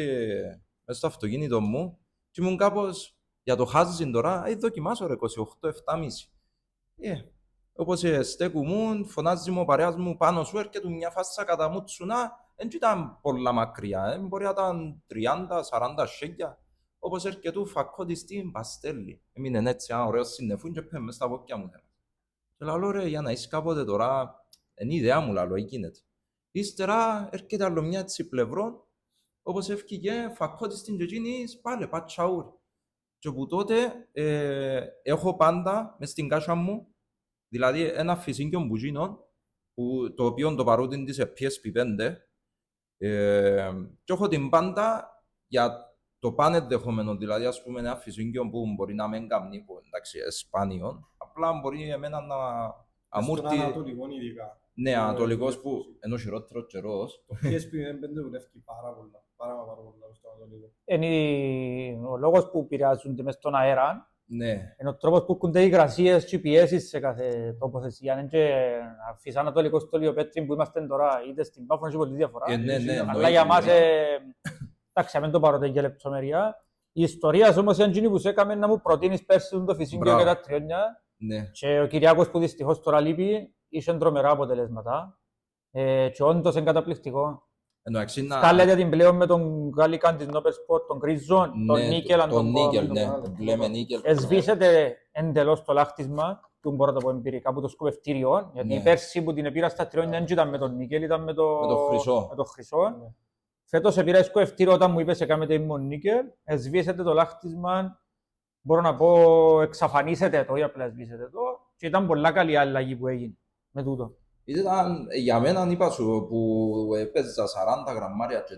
στο αυτοκίνητο μου και ήμουν κάπως για το χάζιν τώρα, δοκιμάσω ρε 28-7,5. Όπως στέκουμουν, φωνάζει μου ο παρέας μου πάνω σου, έρχεται μια φάσσα κατά μου τσουνά, δεν ήταν πολλά μακριά, μπορεί να ήταν 30-40 σέγγια. Όπως έρχεται του φακό της στην παστέλη. Έμεινε έτσι ένα ωραίο συννεφούν και πέμε μες στα πόκια μου. Και λαλώ ρε, για να είσαι κάποτε τώρα, είναι η ιδέα μου λαλώ, γίνεται. Ύστερα έρχεται άλλο μια έτσι πλευρό, όπως έφυγε φακό της στην τζετζίνης, πάλι πατσαούρ. Και από τότε έχω πάντα μες στην κάσα μου, δηλαδή ένα φυσίγγιο μπουζίνο, το οποίο το παρούτι της PSP5, και έχω την πάντα για το πάνε δεχόμενο, δηλαδή ας πούμε ένα φυσίγγιο που μπορεί να μην κάνει, που εντάξει, σπάνιο, απλά μπορεί εμένα να αμούρτει. Στον Ανατολικό ειδικά. Ναι, Ανατολικός που ενώ χειρότερος καιρός. Το PSP5 δουλεύει πάρα πολλά. Πάρα πολλά στο Ανατολικό. Είναι ο λόγος που επηρεάζονται μες στον αέρα. Ναι, Είναι ο τρόπος που έρχονται οι υγρασίες και οι πιέσεις σε κάθε τοποθεσία. Είναι και αφής Ανατολικό στο Λιοπέτρι που είμαστε τώρα, είτε στην Πάφο, έχει πολύ διαφορά. ναι, Αλλά για μας, εντάξει, μην το πάρω για λεπτομέρεια. Η ιστορία όμως είναι εκείνη που σε έκαμε να μου προτείνεις πέρσι το φυσίγγιο και τα τριόνια. ναι. Και ο Κυριάκος που δυστυχώς τώρα λείπει, είχε τρομερά αποτελέσματα. Και όντως είναι καταπληκτικό. Εντάξει, Σκάλετε την πλέον με τον Γκάλικαν της Νόπερ Σπορτ, τον Κρίζον, τον Νίκελ, αν τον πω. Νίκελ, ναι. Λέμε Νίκελ. Εσβήσετε εντελώς το λάχτισμα, του μπορώ να το πω εμπειρικά, από το σκουβευτήριο. Γιατί Ναι. πέρσι που την πήρα στα τριόνια δεν ήταν με τον Νίκελ, ήταν με το χρυσό. με το χρυσό. Φέτος πήρα σκουβευτήριο όταν μου είπε σε κάμετε ήμουν Νίκελ. Εσβήσετε το λάχτισμα, μπορώ να πω εξαφανίσετε το ή απλά εσβήσετε το. Και ήταν πολλά καλή η αλλαγή που έγινε με τούτο. Ήταν για μένα, είπα σου, που έπαιζα 40 γραμμάρια και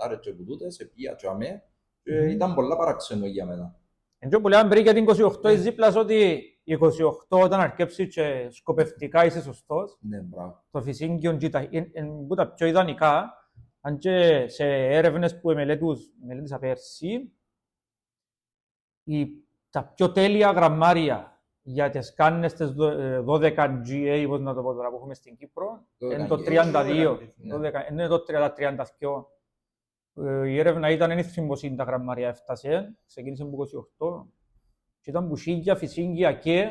37 ρε και που τούτες, επία και αμέ, και ήταν πολλά παραξενό για μένα. Εντός που λέμε πριν για την 28 η Ζήπλας ότι η 28 όταν αρκέψει και σκοπευτικά είσαι σωστός, Ναι, μπράβο. το φυσίγγιο είναι που τα πιο ιδανικά, αν και σε έρευνες που μελέτησα πέρσι, τα πιο τέλεια γραμμάρια για τις σκάνες τις 12 GA, πώς να το πω τώρα, που έχουμε στην Κύπρο, είναι το 32, είναι το 32. Η έρευνα ήταν εν θυμωσύνη τα γραμμάρια έφτασε, ξεκίνησε από 28 και ήταν που 1000 φυσίγγια και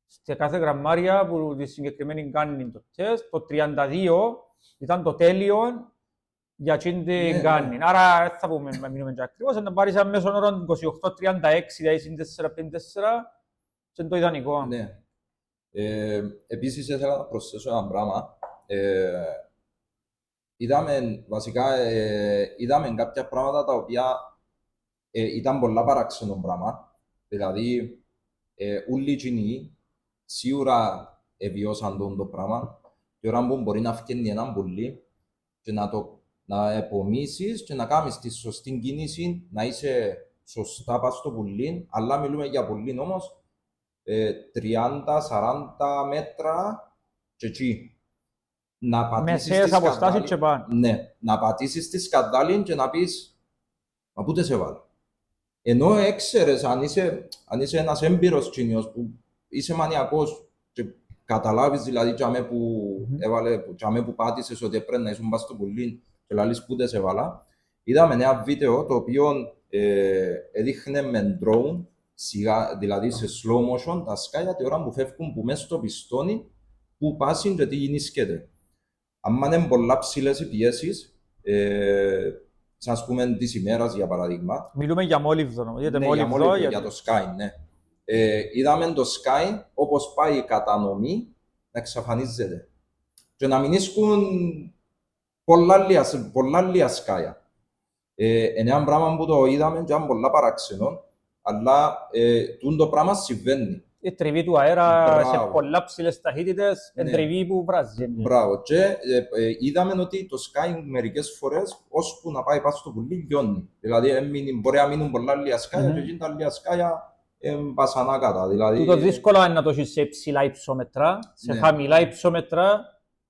σε κάθε γραμμάρια που τη συγκεκριμένη κάνει το τεστ, το 32 ήταν το τέλειο για εκείνη την κάνει. Άρα θα πούμε, μείνουμε και ακριβώς, να πάρεις ένα μέσον όρο 28-36, δηλαδή συν 4-5-4, είναι το ιδανικό. Ναι. Επίσης ήθελα να προσθέσω ένα πράγμα. Είδαμε κάποια πράγματα τα οποία ήταν πολλά παράξενο πράγμα. Δηλαδή, όλοι οι κοινοί σίγουρα βιώσαν το πράγμα. Και ώρα που μπορεί να φτιάξει έναν πουλί και να επομίσεις και να κάνεις τη σωστή κίνηση, να είσαι σωστά πας στο πουλί, αλλά μιλούμε για πουλί όμως 30-40 μέτρα και εκεί. Να πατήσεις Μεσαίες τη αποστάσεις σκανδάλη. και πάνω. Ναι, να πατήσεις τη σκαντάλη και να πεις «Μα πού σε βάλω». Ενώ έξερες, αν είσαι ένας έμπειρος κοινός που είσαι μανιακός και καταλάβεις δηλαδή τζαμέ που πάτησες ότι έπρεπε να ήσουν πας στο πουλί και λαλείς πού σε βάλα, είδαμε ένα βίντεο το οποίο έδειχνε με drone, δηλαδή σε slow motion, τα σκάλια τη ώρα που φεύγουν που μέσα στο πιστόνι που πάσουν και τι γεννήσκεται. Αν είναι πολλά ψηλές οι πιέσεις, σαν ας πούμε της ημέρας για παράδειγμα. Μιλούμε για μόλιβδο, Ναι, για το Sky, ναι. Είδαμε το Sky, όπως πάει η κατανομή, να εξαφανίζεται. Και να μην ίσκουν πολλά λίγα σκάια. Είναι ένα πράγμα που το είδαμε και ήταν πολλά παράξενο, αλλά το πράγμα συμβαίνει. Η τριβή του αέρα Μπράβο. σε πολλά ψηλές ταχύτητες, Ναι. τριβή που βράζει. Μπράβο. Και είδαμε ότι το Sky μερικές φορές, ώσπου να πάει πάνω στο πουλί, λιώνει. Δηλαδή, μπορεί να μείνουν πολλά λίγα σκάια και εκείνα τα λίγα σκάια πασανά κάτω. Δηλαδή, Το δύσκολο είναι να το έχεις σε ψηλά υψόμετρα, σε Ναι. χαμηλά υψόμετρα,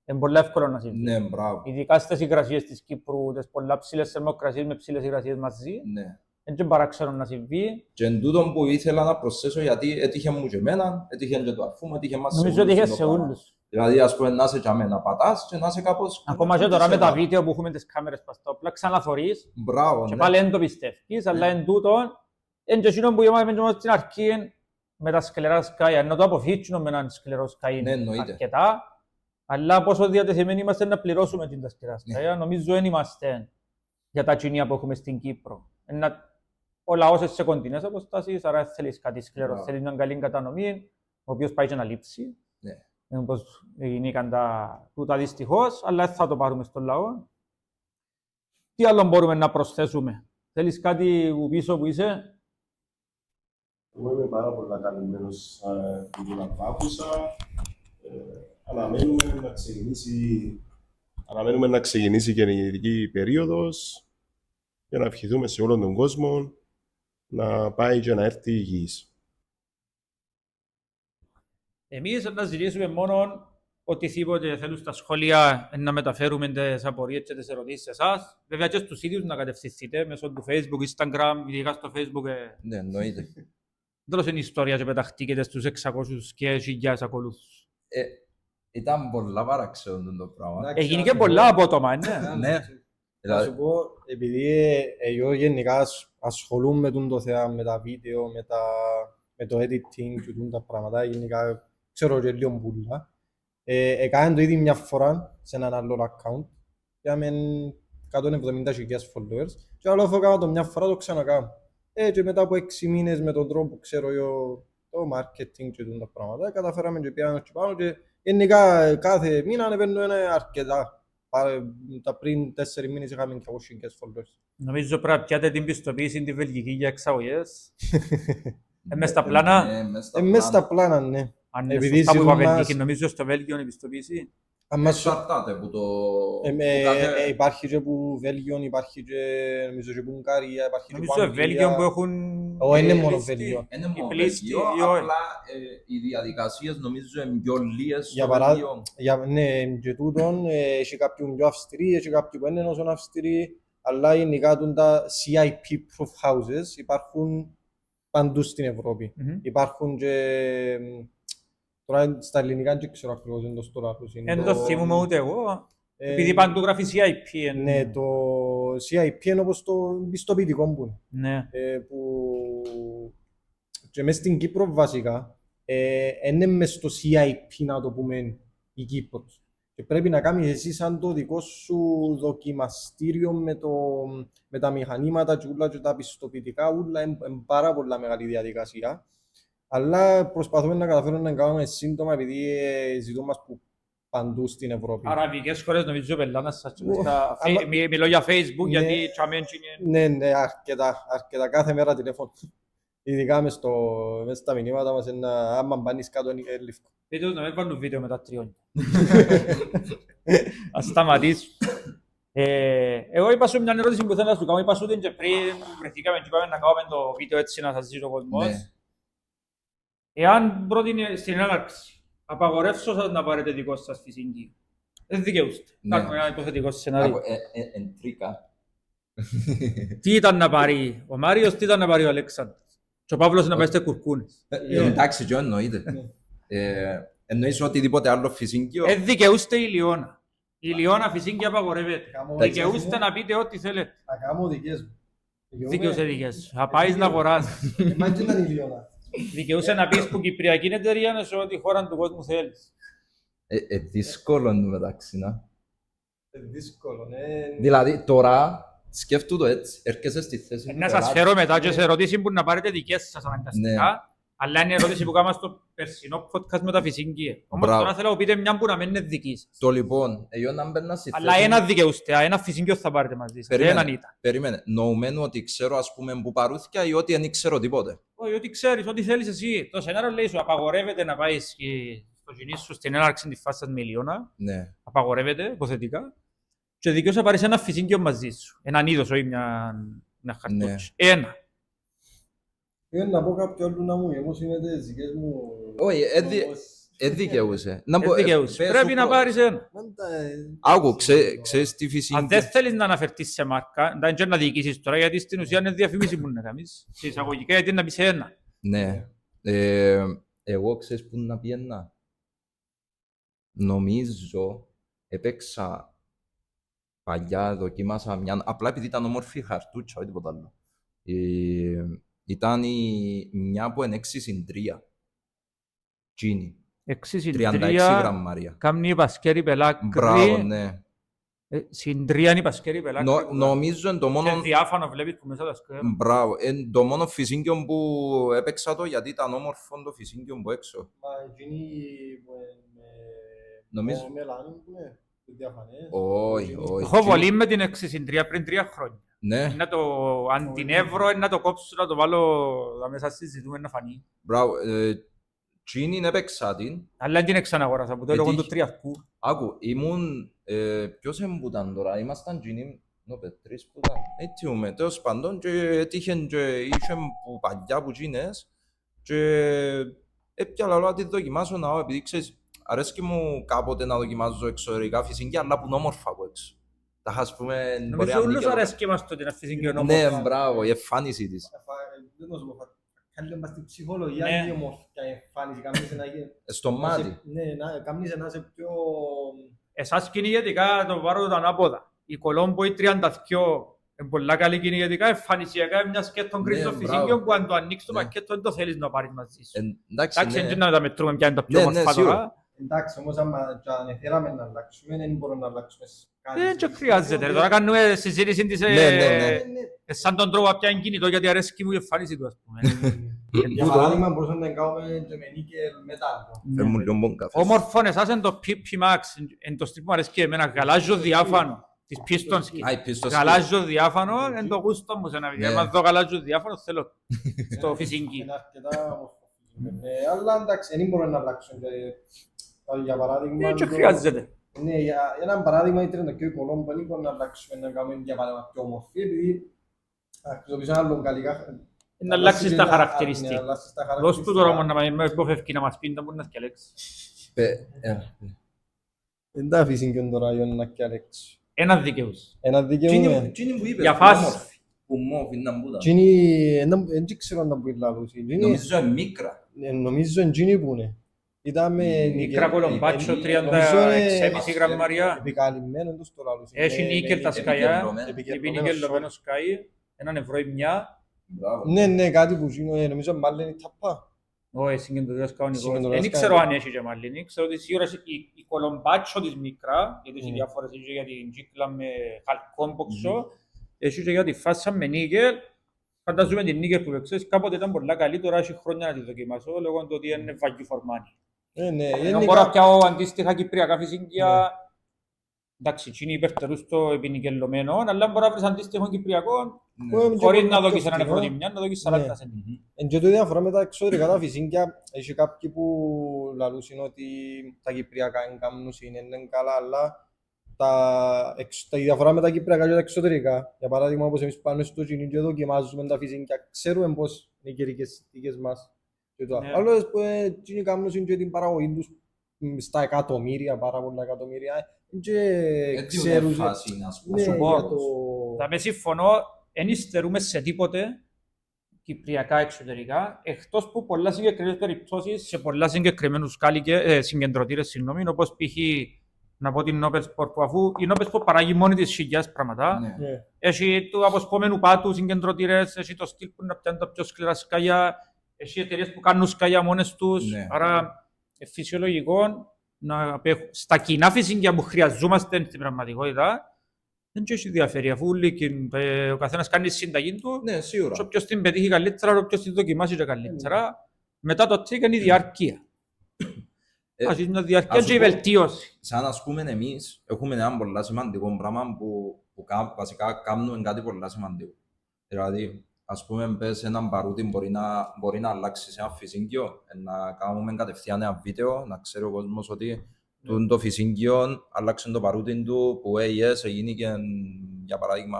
είναι πολύ εύκολο να συμβεί. ναι, μπράβο. Ειδικά στις υγρασίες της Κύπρου, τις πολλά ψηλές θερμοκρασίες με ψηλές υγρασίες μαζί, Ναι. δεν παράξενο να συμβεί. Και εν τούτον που ήθελα να προσθέσω, γιατί έτυχε μου και εμένα, έτυχε και το αρφού μου, έτυχε μας Νομίζω ότι όλους είχε το σε πράγμα. όλους. Δηλαδή, ας πούμε, να είσαι και αμέ, να πατάς και να είσαι κάπως... Ακόμα και τώρα με τα βίντεο που έχουμε τις κάμερες πας στα όπλα, ξαναθωρείς Μπράβο, και ναι. πάλι δεν το πιστεύεις, αλλά εν τούτον, είναι και εκείνο που είπαμε στην αρχή με τα σκληρά σκάια, να το αποφύγουμε με έναν σκληρό σκάι Ναι, εννοείται. αρκετά, αλλά πόσο διατεθειμένοι είμαστε να πληρώσουμε την τα σκληρά σκάια, νομίζω δεν είμαστε για τα κοινία που έχουμε στην Κύπρο. Ο λαός σε κοντινές αποστάσεις, άρα θέλεις κάτι σκληρό, Μπράβο. θέλεις μια καλή κατανομή, ο οποίος πάει και να λείψει. Ναι. Όπως γίνηκαν τούτα δυστυχώς, αλλά δεν θα το πάρουμε στον λαό. Τι άλλο μπορούμε να προσθέσουμε? Θέλεις κάτι που πίσω που είσαι? Εγώ είμαι πάρα πολύ καλυμμένος που την άκουσα. Αναμένουμε να ξεκινήσει και η γεννητική περίοδος. και να ευχηθούμε σε όλον τον κόσμο να πάει και να έρθει υγιής. Εμείς να ζητήσουμε μόνο οτιδήποτε θέλουν στα σχόλια να μεταφέρουμε τις απορίες και τις ερωτήσεις σε εσάς. Βέβαια και στους ίδιους να κατευθυνθείτε μέσω του Facebook, Instagram, ειδικά στο Facebook. Ναι, εννοείται. Τέλος είναι η ιστορία και πεταχτήκεται στους 600 και 1000 ακολούθους. Ήταν πολλά παραξενό το πράγμα. Εντάξει, Έγινε να και σου πολλά πω- απότομα, ναι. Ναι. Να Δηλαδή, σου πω, επειδή εγώ γενικά ασχολούμαι με το θέμα, με τα βίντεο, με το editing και τα πράγματα, γενικά ξέρω και λίγο μπουλά. Έκανα το ήδη μια φορά σε έναν άλλο account, είχαμε 170.000 followers και άλλο αφού έκανα το μια φορά το ξανακάνω. Και μετά από 6 μήνες με τον τρόπο που ξέρω εγώ το marketing και τα πράγματα, καταφέραμε και πιάνω και πάνω και γενικά κάθε μήνα ανεβαίνω αρκετά. Τα πριν 4 μήνες είχαμε 200.000 followers. Νομίζω πρέπει να πιάτε την πιστοποίηση τη Βελγική για εξαγωγές. Μες στα πλάνα. Μες στα πλάνα, ναι. Αν είναι επειδή σωστά που είπα ζητούν μας- Βελγική, νομίζω στο Βέλγιο είναι η πιστοποίηση. Αν εξαρτάται από το... υπάρχει και που Βέλγιο, υπάρχει και νομίζω και που Ουγγαρία, υπάρχει και που Νομίζω Βέλγιο που έχουν... Όχι, είναι μόνο λίστη. Βέλγιο. Είναι μόνο πλήστη, Βέλγιο, ή όχι. απλά οι διαδικασίες νομίζω είναι πιο λίγες Για στο παράδειγμα, Βέλγιο. ναι, και τούτον, έχει κάποιον πιο αυστηροί, έχει κάποιοι που είναι όσο αυστηροί, αλλά γενικά τα CIP-proof houses υπάρχουν παντού στην Ευρώπη. Μμμ. Υπάρχουν και... Τώρα στα ελληνικά δεν ξέρω ακριβώς είναι το στο λάθος. Δεν το θυμούμαι ούτε εγώ. Ε, Επειδή παντού γράφει CIP. Ναι, το CIP είναι όπως το πιστοποιητικό που είναι. Ναι. Που και μες στην Κύπρο βασικά είναι μες στο CIP να το πούμε η Κύπρος. Και πρέπει να κάνεις εσύ σαν το δικό σου δοκιμαστήριο με τα μηχανήματα και όλα και τα πιστοποιητικά, όλα είναι πάρα πολλά μεγάλη διαδικασία. Αλλά προσπαθούμε να καταφέρουμε να κάνουμε σύντομα επειδή ζητούν μας που παντού στην Ευρώπη. Αραβικές χώρες νομίζω πελάνα σας. Αλλά- Μιλώ για Facebook Ναι. γιατί τσαμέντσι είναι... Ναι, ναι, αρκετά. Κάθε μέρα τηλέφωνο. Ειδικά μες στα μηνύματα μας, άμα μπάνεις κάτω είναι λευκό. Πείτε τους να μην βάλουν βίντεο με τα τριώνια. Ας σταματήσω. Εγώ είπα σου μια ερώτηση που θέλω να σου κάνω. Είπα σου την και πριν βρεθήκαμε και είπαμε να κάνουμε το βίντεο έτσι να σας ζήσει ο κόσμος. Ναι. Εάν πρότεινε στην έναρξη, απαγορεύσω σας να πάρετε δικό σας φυσικό. Δεν δικαιούστε. Ναι. Κάνουμε ένα υποθετικό σενάριο. Εντρίκα. Τι ήταν να πάρει ο Μάριος, τι ήταν να πάρει ο Αλέξανδρος. Και ο Παύλος να πάει στις κουρκούνες. Εντάξει, και εννοείται. Εννοείς οτιδήποτε άλλο φυσικό. Δικαιούστε η Λιώνα. Η Λιώνα φυσική απαγορεύεται. Κάμω Δικαιούστε να πείτε ό,τι θέλετε. Θα κάνω δικές μου. Δικαιούσε δικές σου. Θα πάεις να αγοράσεις. Εμάς ήταν η Λιώνα. Δικαιούσε να πεις που Κυπριακή εταιρεία είναι σε ό,τι χώρα του κόσμου θέλεις. Δύσκολο εν τω μεταξύ, να. Δύσκολο, ναι. Δηλαδή, τώρα σκέφτομαι το έτσι, έρχεσαι στη θέση του Να σας πελάτη. φέρω μετά και σε ερωτήσεις που να πάρετε δικές σας αναγκαστικά. Αλλά είναι ερώτηση που κάναμε στο περσινό podcast με τα φυσική. Όμως Μπράβο. τώρα θέλω να πείτε μια που να μην είναι δική σας. Το λοιπόν, εγώ να μπαίνα στη Αλλά θέση... ένα δικαιούστε, ένα φυσικό θα πάρετε μαζί σας. Περίμενε. Έναν ήταν. Περίμενε, νοουμένου ότι ξέρω ας πούμε που παρούθηκια ή ότι δεν ξέρω τίποτε. Όχι, ό,τι ξέρεις, ό,τι θέλεις εσύ. Το σενάριο λέει σου, απαγορεύεται να πάει στο κοινή σου στην έναρξη της φάσης μιλίωνα. Ναι. Απαγορεύεται, υποθετικά. Και δικαιώς θα πάρεις ένα φυσικό μαζί σου. Έναν είδος, όχι μια χαρτούτσι. Ένα. Να πω κάποιο άλλο να μου γεμώσει τις δικές μου... Όχι, δικαιούσε. Δικαιούς. Πρέπει να πάρεις ένα. Άκου, ξέρεις τι φυσική... Αν δεν θέλεις να αναφερθείς σε μάρκα, δεν είναι να διοικήσεις τώρα, γιατί στην ουσία είναι διαφήμιση που να κάνεις. Σε εισαγωγικά, γιατί να πεις ένα. Ναι. Εγώ ξέρεις που να πιένα. Νομίζω έπαιξα παλιά, δοκίμασα μια... Απλά επειδή ήταν όμορφη χαρτούτσα, όχι τίποτα άλλο. Ήταν μια που είναι 6/3. Τζίνι. 36 6/3, γραμμάρια. κάμνη πασκέρι πελάκρη. Μπράβο, ναι. Συντρία είναι η πασκέρι πελάκρη. Νομίζω είναι το μόνο... Είναι διάφανο, βλέπεις που μέσα τα σκέρια. Μπράβο, είναι το μόνο φυσίγκιο που έπαιξα το γιατί ήταν όμορφο το φυσίγκιο που έξω. Μα εκείνη που Νομίζω- μελάνι που είναι, που διαφανές. Όχι, όχι. Έχω βολή με την 6/3 πριν 3 χρόνια. Ναι, Να το, αν την εύρω, να το κόψω, να το βάλω εδώ μέσα συζητούμε να φανεί. μπράβο. Τζίνι έπαιξα την. Αλλά δεν την ξαναγόρασα, που το λόγω του Έτυχε. τριαρκού. Άκου, ήμουν... ποιος ήταν τώρα, ήμασταν Τζίνι Ο Πετρής που ήταν. Έτσι είμαι, τέλος πάντων και έτυχε και είχε που παλιά που γίνες και έπιαλα λόγω να τη δοκιμάσω να δω, επειδή ξέρεις, αρέσκει μου κάποτε να δοκιμάζω εξωτερικά φυσικά, αλλά που είναι όμορφα από έξω. Τα ας πούμε, μπορεί Νομίζω να όλους νίκελο. αρέσκει μας το ότι είναι φυσική Ναι, ονόμορφα. μπράβο, η εμφάνιση της. Δεν το σου πω. Καλή μας την ψυχολογία Ναι. είναι η ομορφιά, η εμφάνιση. Κάμνεις να γίνει... Στο μάτι. Ναι, κάμνεις να είσαι πιο... Εσάς κυνηγετικά το πάρω το ανάποδα. Η Κολόμπο, η 32, είναι πολλά καλή κυνηγετικά, εμφανισιακά είναι μια σκέτον Ναι, κρίση στο μπράβο. φυσικό που αν το ανοίξεις το Ναι. πακέτο δεν το θέλεις να πάρεις μαζί σου. Εντάξει, Εντάξει, ναι. δεν να τα μετρούμε ποια είναι τα πιο Ναι, ναι, όμορφα σίγουρα. τώρα. Εντάξει, όμως αν θέλαμε να αλλάξουμε, δεν μπορούμε να αλλάξουμε κάτι. Δεν χρειάζεται. Τώρα κάνουμε συζήτηση της... Ναι, ναι, ναι. Σαν τον τρόπο πια είναι κινητό γιατί αρέσκει μου η εμφάνιση του, ας πούμε. Για παράδειγμα, μπορούσαμε να κάνουμε και με νίκελ μετάλλο. Φέρ μου λίγο bon καφέ. Όμορφο εσάς είναι το PP Max, είναι το στυλ που μου αρέσκει εμένα, γαλάζιο διάφανο, της Pistons. Α, η πίστος. Γαλάζιο διάφανο είναι το γούστο μου σε ένα βίντεο. Ναι. Αν δω γαλάζιο διάφανο θέλω στο φυσική. Είναι αρκετά όμορφο. Αλλά εντάξει, δεν μπορούμε να αλλάξουμε. Για παράδειγμα... Δεν χρειάζεται. Ναι, για ένα παράδειγμα, η 32 Κολόμπο δεν μπορούμε να αλλάξουμε να κάνουμε για παράδειγμα πιο όμορφη, επειδή αξιοποιήσαμε άλλον καλλικά. Να αλλάξεις τα χαρακτηριστικά. χαρακτηριστικά. Δώσ' του τώρα μόνο να με υποφεύγει να μας πει να μπορεί να διαλέξει. Δεν τα αφήσει και τώρα για να διαλέξει. Ένα δικαίους. Ένα δικαίωμα. Τι είναι που είπες, Για που φάση. όμορφη. Που μόφι να μπούτα. Δεν ξέρω αν τα που λαλούσει. Νομίζω είναι μικρά. Νομίζω είναι που είναι. Ήταν με... Μικρά κολομπάτσο, νομίζω 36,5 γραμμάρια. Επικαλυμμένο τους το λαλούσει. Έχει νίκελ τα σκαλιά. Επικεντρωμένο. Επί νικελωμένο σκάι. Έναν ευρώ η μια. Μπράβο. Ναι, κάτι που είναι, νομίζω μάλλον είναι η ταπά. Όχι, συγκεντρωτικός κανονικός. Συγκεντρωτικός Δεν ξέρω κανονικός. αν έχει και μαλλίνη. Ξέρω ότι σίγουρα η κολομπάτσο της μικρά, γιατί έχει Ναι. διάφορες, έχει για την κύκλα με χαλκόμποξο, έχει και για τη φάσα με νίκελ. Φαντάζομαι την νίκελ που ξέρεις, κάποτε ήταν πολλά καλή, τώρα έχει χρόνια να τη δοκιμάσω, λόγω του ότι είναι βαγγί φορμάνι. Ναι, Ενώ γενικά... μπορώ να πιάω αντίστοιχα κυπριακά φυσικία, εντάξει, είναι υπερτερούς στο επινικελωμένο, αλλά μπορώ να βρεις αντίστοιχο κυπριακό, χωρίς να δοκίσεις έναν ευρώ τη μια, να δοκίσεις 40 Ναι. σέντιμα. Εν και το διαφορά με τα εξωτερικά τα φυσίνκια, έχει κάποιοι που λαλούσαν ότι τα κυπριακά είναι κάμνους, είναι καλά, αλλά τα διαφορά με τα κυπριακά και τα εξωτερικά, για παράδειγμα όπως εμείς πάμε στο κοινό και δοκιμάζουμε τα φυσίνκια, ξέρουμε πώς είναι οι καιρικές συνθήκες μας. Και το Ναι. άλλο που εκείνοι κάμνουν και την παραγωγή τους στα εκατομμύρια, πάρα πολλά εκατομμύρια, και Έτσι είναι ξέρουν... φάση, ας πούμε. Ναι, σου για πω. το... Θα με συμφωνώ, δεν υστερούμε σε τίποτε κυπριακά εξωτερικά, εκτός που πολλά συγκεκριμένες περιπτώσεις σε πολλά συγκεκριμένους συγκεντρωτήρες, συγγνώμη, όπως π.χ. να πω την Nobelsport, που αφού η Nobelsport παράγει μόνη της χιλιάς πράγματα, Ναι. Ναι. έχει του αποσπόμενου πάτου συγκεντρωτήρες, έχει το στυλ που να πιάνουν τα πιο σκληρά σκάλια, έχει εταιρείες που κάνουν σκάλια μόνες τους, Ναι. άρα φυσιολογικό να απέχουν. Στα κοινά φυσικά που χρειαζόμαστε στην πραγματικότητα, δεν έχει διαφέρει, αφού ο καθένας κάνει τη συνταγή του, Ναι, και σίγουρα. όποιος την πετύχει καλύτερα, όποιος την δοκιμάσει και καλύτερα. Μετά το τι είναι η διάρκεια. Ας είναι η διάρκεια ας και η σου πω- βελτίωση. Σαν ας πούμε εμείς έχουμε ένα πολλά σημαντικό πράγμα που βασικά κάνουμε κάτι πολλά σημαντικό. Δηλαδή, ας πούμε, πες έναν παρούτι μπορεί να αλλάξει σε ένα φυσίγγιο, να κάνουμε κατευθείαν ένα βίντεο, να ξέρει ο κόσμος ότι το φυσίγγιο άλλαξε το παρούτι του που yes, έγινε για παράδειγμα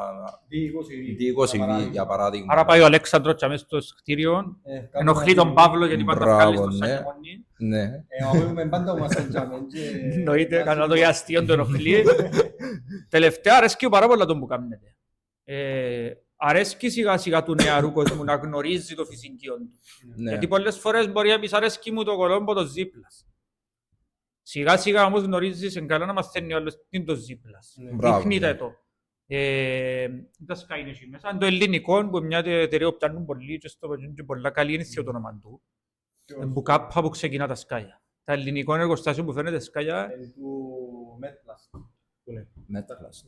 D20 για παράδειγμα. Άρα πάει ο Αλέξανδρος και μέσα στο κτίριο, ενοχλεί τον Παύλο γιατί πάντα Μπράβο, βγάλει στο ναι. σακεμόνι. Ναι. Έχουμε πάντα μας εντιάμε. Εννοείται, κανένα το για αστείο το ενοχλεί. Τελευταία αρέσκει πάρα πολλά τον που κάνετε. Αρέσκει σιγά σιγά του νεαρού κόσμου να γνωρίζει το φυσικείο του. Ναι. Γιατί πολλές φορές μπορεί να πεις αρέσκει μου το Κολόμπο το Ζίπλας. Σιγά σιγά όμως γνωρίζεις εν καλά να μαθαίνει ο άλλος τι είναι το Ζίπλας. Μπράβο, Δείχνεται ναι. το. Τα σκάινε εκεί μέσα. Αν το ελληνικό που μια εταιρεία που πιάνουν πολύ και στο και πολλά καλή είναι το όνομα του. Μπουκάπα που ξεκινά τα σκάια. Τα ελληνικό εργοστάσιο που φαίνεται σκάια Του Μέτλας. Μέταλλας.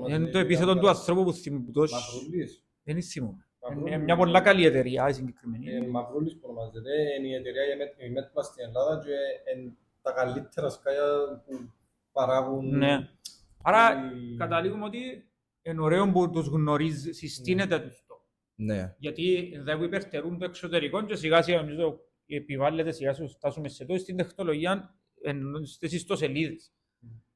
είναι το επίθετο του ανθρώπου που θυμούντος. Μαυρούλης. Δεν είναι θυμούν. Είναι μια πολλά καλή εταιρεία η συγκεκριμένη. Μαυρούλης που ονομάζεται. Είναι η εταιρεία η Μέτλας στην Ελλάδα και είναι τα καλύτερα σκάια που παράγουν. Ναι. Άρα καταλήγουμε ότι είναι ωραίο που τους γνωρίζει, συστήνεται τους το. Ναι. Γιατί δεν υπερτερούν το εξωτερικό και σιγά σιγά νομίζω επιβάλλεται σιγά σιγά φτάσουμε σε εδώ στην τεχνολογία στις ιστοσελίδες.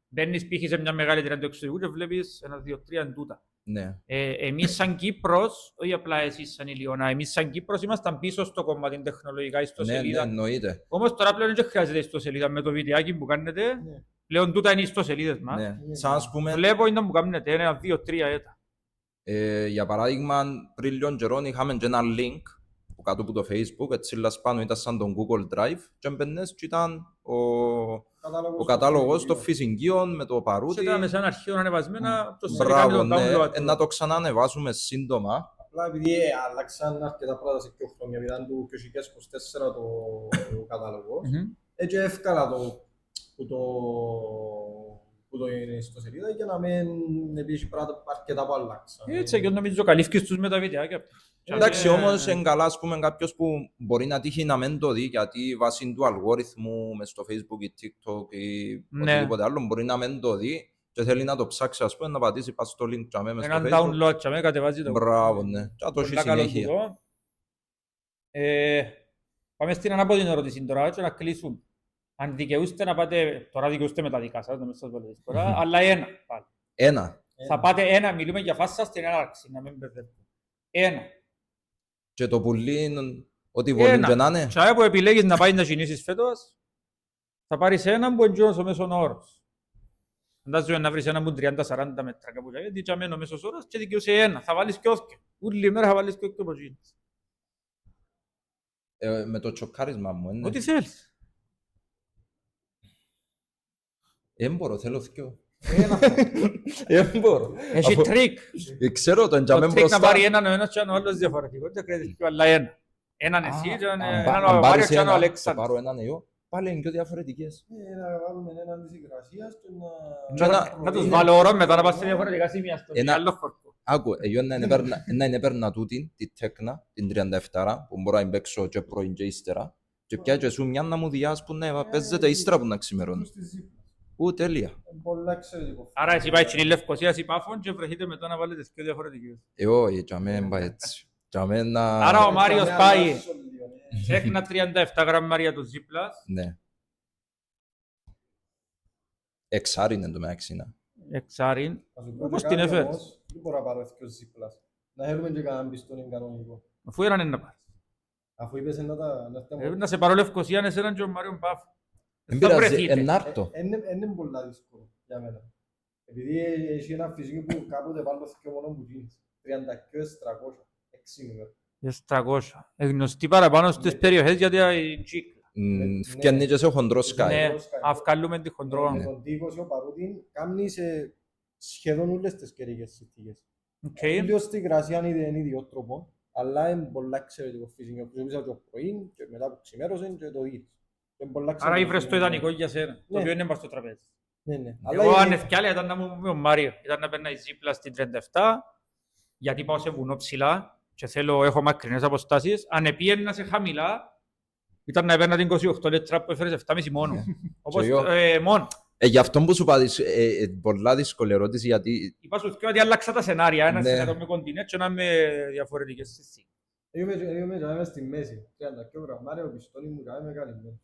Μπαίνεις π.χ. σε μια μεγάλη εταιρεία του εξωτερικού και βλέπεις ένα, δύο, τρία τούτα. Ναι. Εμείς σαν Κύπρος, όχι απλά εσείς σαν Ηλιώνα, εμείς σαν Κύπρος ήμασταν πίσω στο κομμάτι τεχνολογικά Ναι, ιστοσελίδα. εννοείται. Όμως τώρα πλέον δεν χρειάζεται ιστοσελίδα με το βιντεάκι που κάνετε. Ναι. Πλέον τούτα είναι οι ιστοσελίδες μας. Ναι. Ναι. Σαν ας πούμε, Βλέπω είναι που κάνετε, 1, 2, 3 έτα. για παράδειγμα, πριν λίγο καιρό είχαμε και ένα link που κάτω από το Facebook, έτσι λας πάνω ήταν σαν τον Google Drive και έμπαινες και ήταν ο κατάλογος των φυσικίων με το παρούτι. Σε τώρα μέσα ένα αρχείο ανεβασμένα, το κάνει Μπράβο, το ναι. download. Να το ξανανεβάσουμε σύντομα. Απλά επειδή αλλάξαν αρκετά πράγματα σε πιο χρόνια, επειδή ήταν του 2024 το κατάλογο, έτσι εύκολα που το είναι στο σελίδα για να μην επίσης πράγματα αρκετά που αλλάξαν. Έτσι, και νομίζω καλύφκεις τους με τα βιντεάκια. Εντάξει, όμως είναι καλά, ας πούμε, κάποιος που μπορεί να τύχει να μην το δει, γιατί βάσει του αλγόριθμου μες στο Facebook ή TikTok ή Ναι. οτιδήποτε άλλο, μπορεί να μην το δει και θέλει να το ψάξει, ας πούμε, να πατήσει πάνω στο link και μες στο Έναν Facebook. download και με κατεβάζει το. Μπράβο, ναι. Και το έχει Πολλά καλό συνέχεια. τούτο. Πάμε στην ανάποδη ερώτηση τώρα και να κλείσουμε. Αν δικαιούστε να πάτε, τώρα δικαιούστε με τα δικά σας, δεν σας βολεύεις τώρα, αλλά ένα πάλι. Ένα. Θα πάτε ένα, μιλούμε για φάση σας στην έναρξη, να μην μπερδεύετε. Ένα. Και το πουλί, είναι ό,τι βολούν και να είναι. Και άρα που επιλέγεις να πάει να κινήσεις φέτος, θα πάρεις έναν που είναι ο μέσον όρος. Φαντάζομαι να βρεις έναν που 30-40 μέτρα κάπου και γιατί είναι ο μέσος όρος και δικαιούσε ένα. Θα βάλεις και όθκιο. Ούλη μέρα θα βάλεις και όθκιο από εκείνες. Με το τσοκάρισμα μου, ναι. Ό,τι θέλεις. Δεν μπορώ, θέλω θκυο. Δεν μπορώ. Έχει Αφού- τρίκ. Ξέρω το Το εντιαμέ τρίκ να μπροστά. πάρει έναν ο ένας και έναν ο άλλος διαφορετικό. Δεν κρίνεις πιο αλλά ένα. Έναν εσύ και έναν ο Αν Μάριος πάρεις και έναν ο ένα, θα Αλέξανδρος. πάρω έναν εγώ, πάλι είναι πιο διαφορετικές. Να βάλουμε έναν της υγρασίας και Και να- Να τους βάλω όρων μετά να πας σε διαφορετικά σημεία στο Ένα- άλλο φορκό. Άκου, εγώ να έπαιρνα τούτη, τη τέκνα, την 37, που μπορώ να παίξω και πρώην και ύστερα, και πια και σου μια να μου διάς που ναι, παίζεται ύστερα που να ξημερώνει. Τέλεια. Πολλά εξαιρετικό. Άρα εσύ πάει στην Λευκοσία ή Πάφων και βρεθείτε μετά να βάλετε δύο διαφορετικές. Εγώ, για μένα πάει έτσι. Για μένα, Άρα ο Μάριος πάει Ναι. έκνα 37 γραμμάρια του Ζίπλας, ναι. Εξάρι είναι το μεταξύ. εξάριν. Θα σου πω Όπως και την κάτι έφερες. όμως, δεν μπορώ να πάρω εύκολο ζύπλας. Να θέλουμε και κανέναν πιστόν κανονικό. Αφού έναν είναι να πάρεις. Αφού είπες να τα... Να σε πάρω Λευκοσία εσέναν και ο Μάριον Πάφο. Δεν Θα πειράζει, βρεθείτε. ενάρτω. Είναι πολλά δύσκολο για μένα. Επειδή έχει ένα φυσικό που κάποτε βάλω και μόνο που γίνεις. 32-300, 6 νούμερο. Yes, 300. Γνωστή παραπάνω στις περιοχές γιατί η τσίκλα. Φτιάχνει και σε χοντρό σκάι. Ναι, Sky. αυκαλούμε τη χοντρό. Με τον τείχο και ο παρούτιν κάνει σε σχεδόν όλες τις καιρικές συνθήκες. Οκ. Λίγο στην υγρασία είναι ιδιότροπο, αλλά είναι πολλά εξαιρετικό φυσικό. Χρησιμοποιήσα το πρωί και μετά που ξημέρωσε και το είδες. Είναι πολλά Άρα εξαιρετικό ήβρες το φυσικό. ιδανικό για σένα, το Ναι. οποίο είναι μπας στο τραπέζι. Ναι, ναι. Εγώ αν είναι- ευκάλια ήταν να μου πει ο Μάριο, ήταν να παίρνα η Ζίπλα στην 37, γιατί πάω σε βουνό ψηλά και έχω μακρινές αποστάσεις. Αν επίεννα σε χαμηλά, ήταν να παίρνα την 28 λίτρα που έφερες 7,5 μόνο. Όπως, Και εγώ. μόνο. Γι' αυτό που σου είπα, πολλά δύσκολη ερώτηση, γιατί Είπα σου ότι άλλαξα τα σενάρια, ένα Ναι. σενάριο με κοντινέτ και ένα με διαφορετικές συνθήκες. Είμαι στη μέση. 32 γραμμάρια, ο πιστόνι μου κάμε καλυμμένο.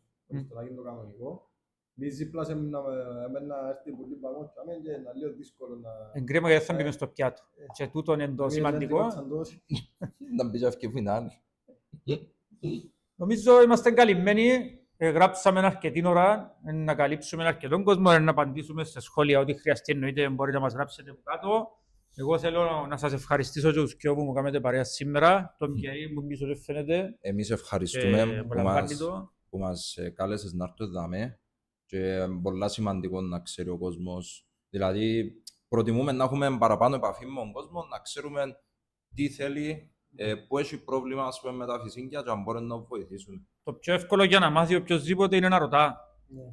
Στο να γίνει το κανονικό. Μη ζύπλασε να έρθει πολύ παγόν και να λίγο δύσκολο να... Εγκρίμα γιατί θα μπει μες στο πιάτο. Και τούτο είναι το σημαντικό. να μπει και φινάλ. Νομίζω είμαστε καλυμμένοι. Γράψαμε αρκετή ώρα να καλύψουμε αρκετόν κόσμο, να απαντήσουμε σε σχόλια ό,τι χρειαστεί. Εννοείται μπορείτε να μας γράψετε από κάτω. Εγώ θέλω να σας ευχαριστήσω και τους δυο που μου κάνετε παρέα σήμερα. Τον Κερί που πίσω δεν φαίνεται. Εμείς Και ευχαριστούμε που απολαμβάνει μας, το. που μας κάλεσες να έρθω εδώ και πολλά σημαντικό να ξέρει ο κόσμος. Δηλαδή, προτιμούμε να έχουμε παραπάνω επαφή με τον κόσμο, να ξέρουμε τι θέλει, που έχει πρόβλημα ας πούμε, με τα φυσίγγια και αν μπορεί να βοηθήσουν. Το πιο εύκολο για να μάθει οποιοσδήποτε είναι να ρωτά.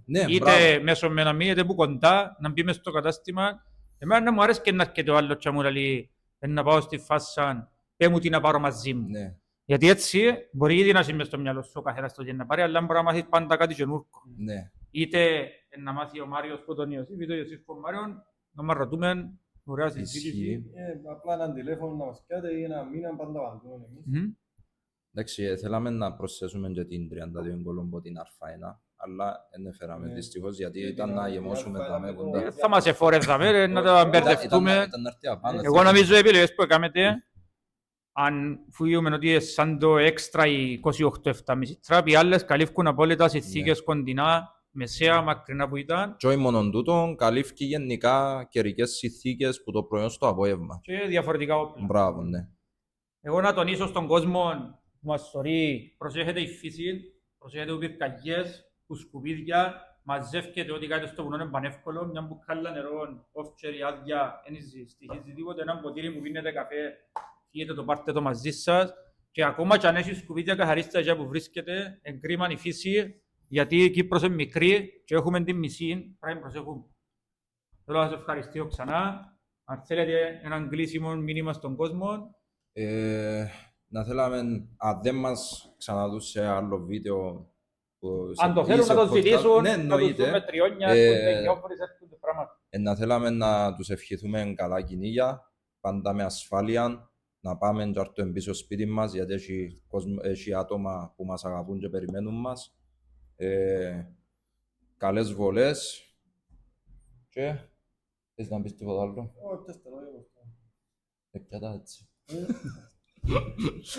Ναι, Είτε μπράβο. μέσω με να μην, είτε που κοντά, να μπει μες στο κατάστημα. Εμένα να μου αρέσει και να έρχεται ο άλλος και μου λέει να πάω στη φάσσα, πέ μου τι να πάρω μαζί μου. Ναι, Γιατί έτσι μπορεί ήδη να έχει μες στο μυαλό σου ο καθένας το τι να πάρει, αλλά μπορεί να μάθει πάντα κάτι καινούργιο. ναι. Είτε να μάθει ο Μάριος που τον Ιωσήφ, είτε ο Ιωσήφ που τον Μάριον, να μας ρωτούμε, ωραία συζήτηση. Ισχύει. Απλά έναν τηλέφωνο να μας πιάτε ή ένα μήνα πάντα απαντούμε εμείς. Μμμ. Εντάξει, θέλαμε να προσθέσουμε και την 32 Κολόμπο την Α1, αλλά δεν έφεραμε Ναι. δυστυχώς, γιατί Γιατί ήταν να γεμώσουμε τα με κοντά. Θα μας εφόρεζαμε, να τα μπερδευτούμε. Ήταν να έρθει απάνω. Εγώ νομίζω οι επιλογές που έκαμετε, αν φύγουμε ότι είναι σαν το έξτρα οι 28-7,5 τραπ, οι άλλες καλύφκουν απόλυτα συνθήκες κοντινά, μεσαία, μακρινά που ήταν Και όχι μόνον τούτο, καλύφθηκε γενικά καιρικές συνθήκες που το προϊόν στο απόγευμα. και διαφορετικά όπλα. Μπράβο, ναι. Εγώ να τονίσω στον κόσμο που μας θωρεί, προσέχετε η φύση, προσέχετε πυρκαγιές, που σκουπίδια, μαζεύκεται ό,τι κάτι στο βουνό είναι πανεύκολο, μια μπουκάλα νερό, off-cherry, άδεια, δεν στοιχίζει τίποτε, ένα ποτήρι που πίνετε καφέ, φύγετε το, πάρτε το μαζί σας και ακόμα και αν έχει σκουπίδια καθαρίστε εκεί που βρίσκεται, εγκρίμαν η φύση, γιατί η Κύπρος είναι μικρή και έχουμε την μισή, πρέπει να προσέχουμε. Θέλω να σας ευχαριστήσω ξανά. Αν θέλετε έναν κλείσιμο μήνυμα στον κόσμο, Να θέλαμε, αν δεν μας ξαναδούν σε άλλο βίντεο, αν το θέλουν να το ζητήσουν, ναι, να τους δουν με εννοείται. τριόνια, έρχονται γιόφορες, έρχονται πράγματα. Να θέλαμε να τους ευχηθούμε καλά κυνήγια, πάντα με ασφάλεια, να πάμε και έρθουμε πίσω σπίτι μας, γιατί έχει άτομα που μας αγαπούν και περιμένουν μας. Καλές βολές και θες να πεις τίποτα άλλο? Όχι, τέσσερα, όχι. Πιάτα έτσι.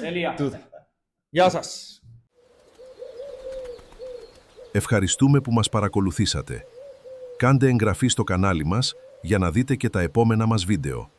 Τέλεια. Γεια σας. Ευχαριστούμε που μας παρακολουθήσατε. Κάντε εγγραφή στο κανάλι μας για να δείτε και τα επόμενα μας βίντεο.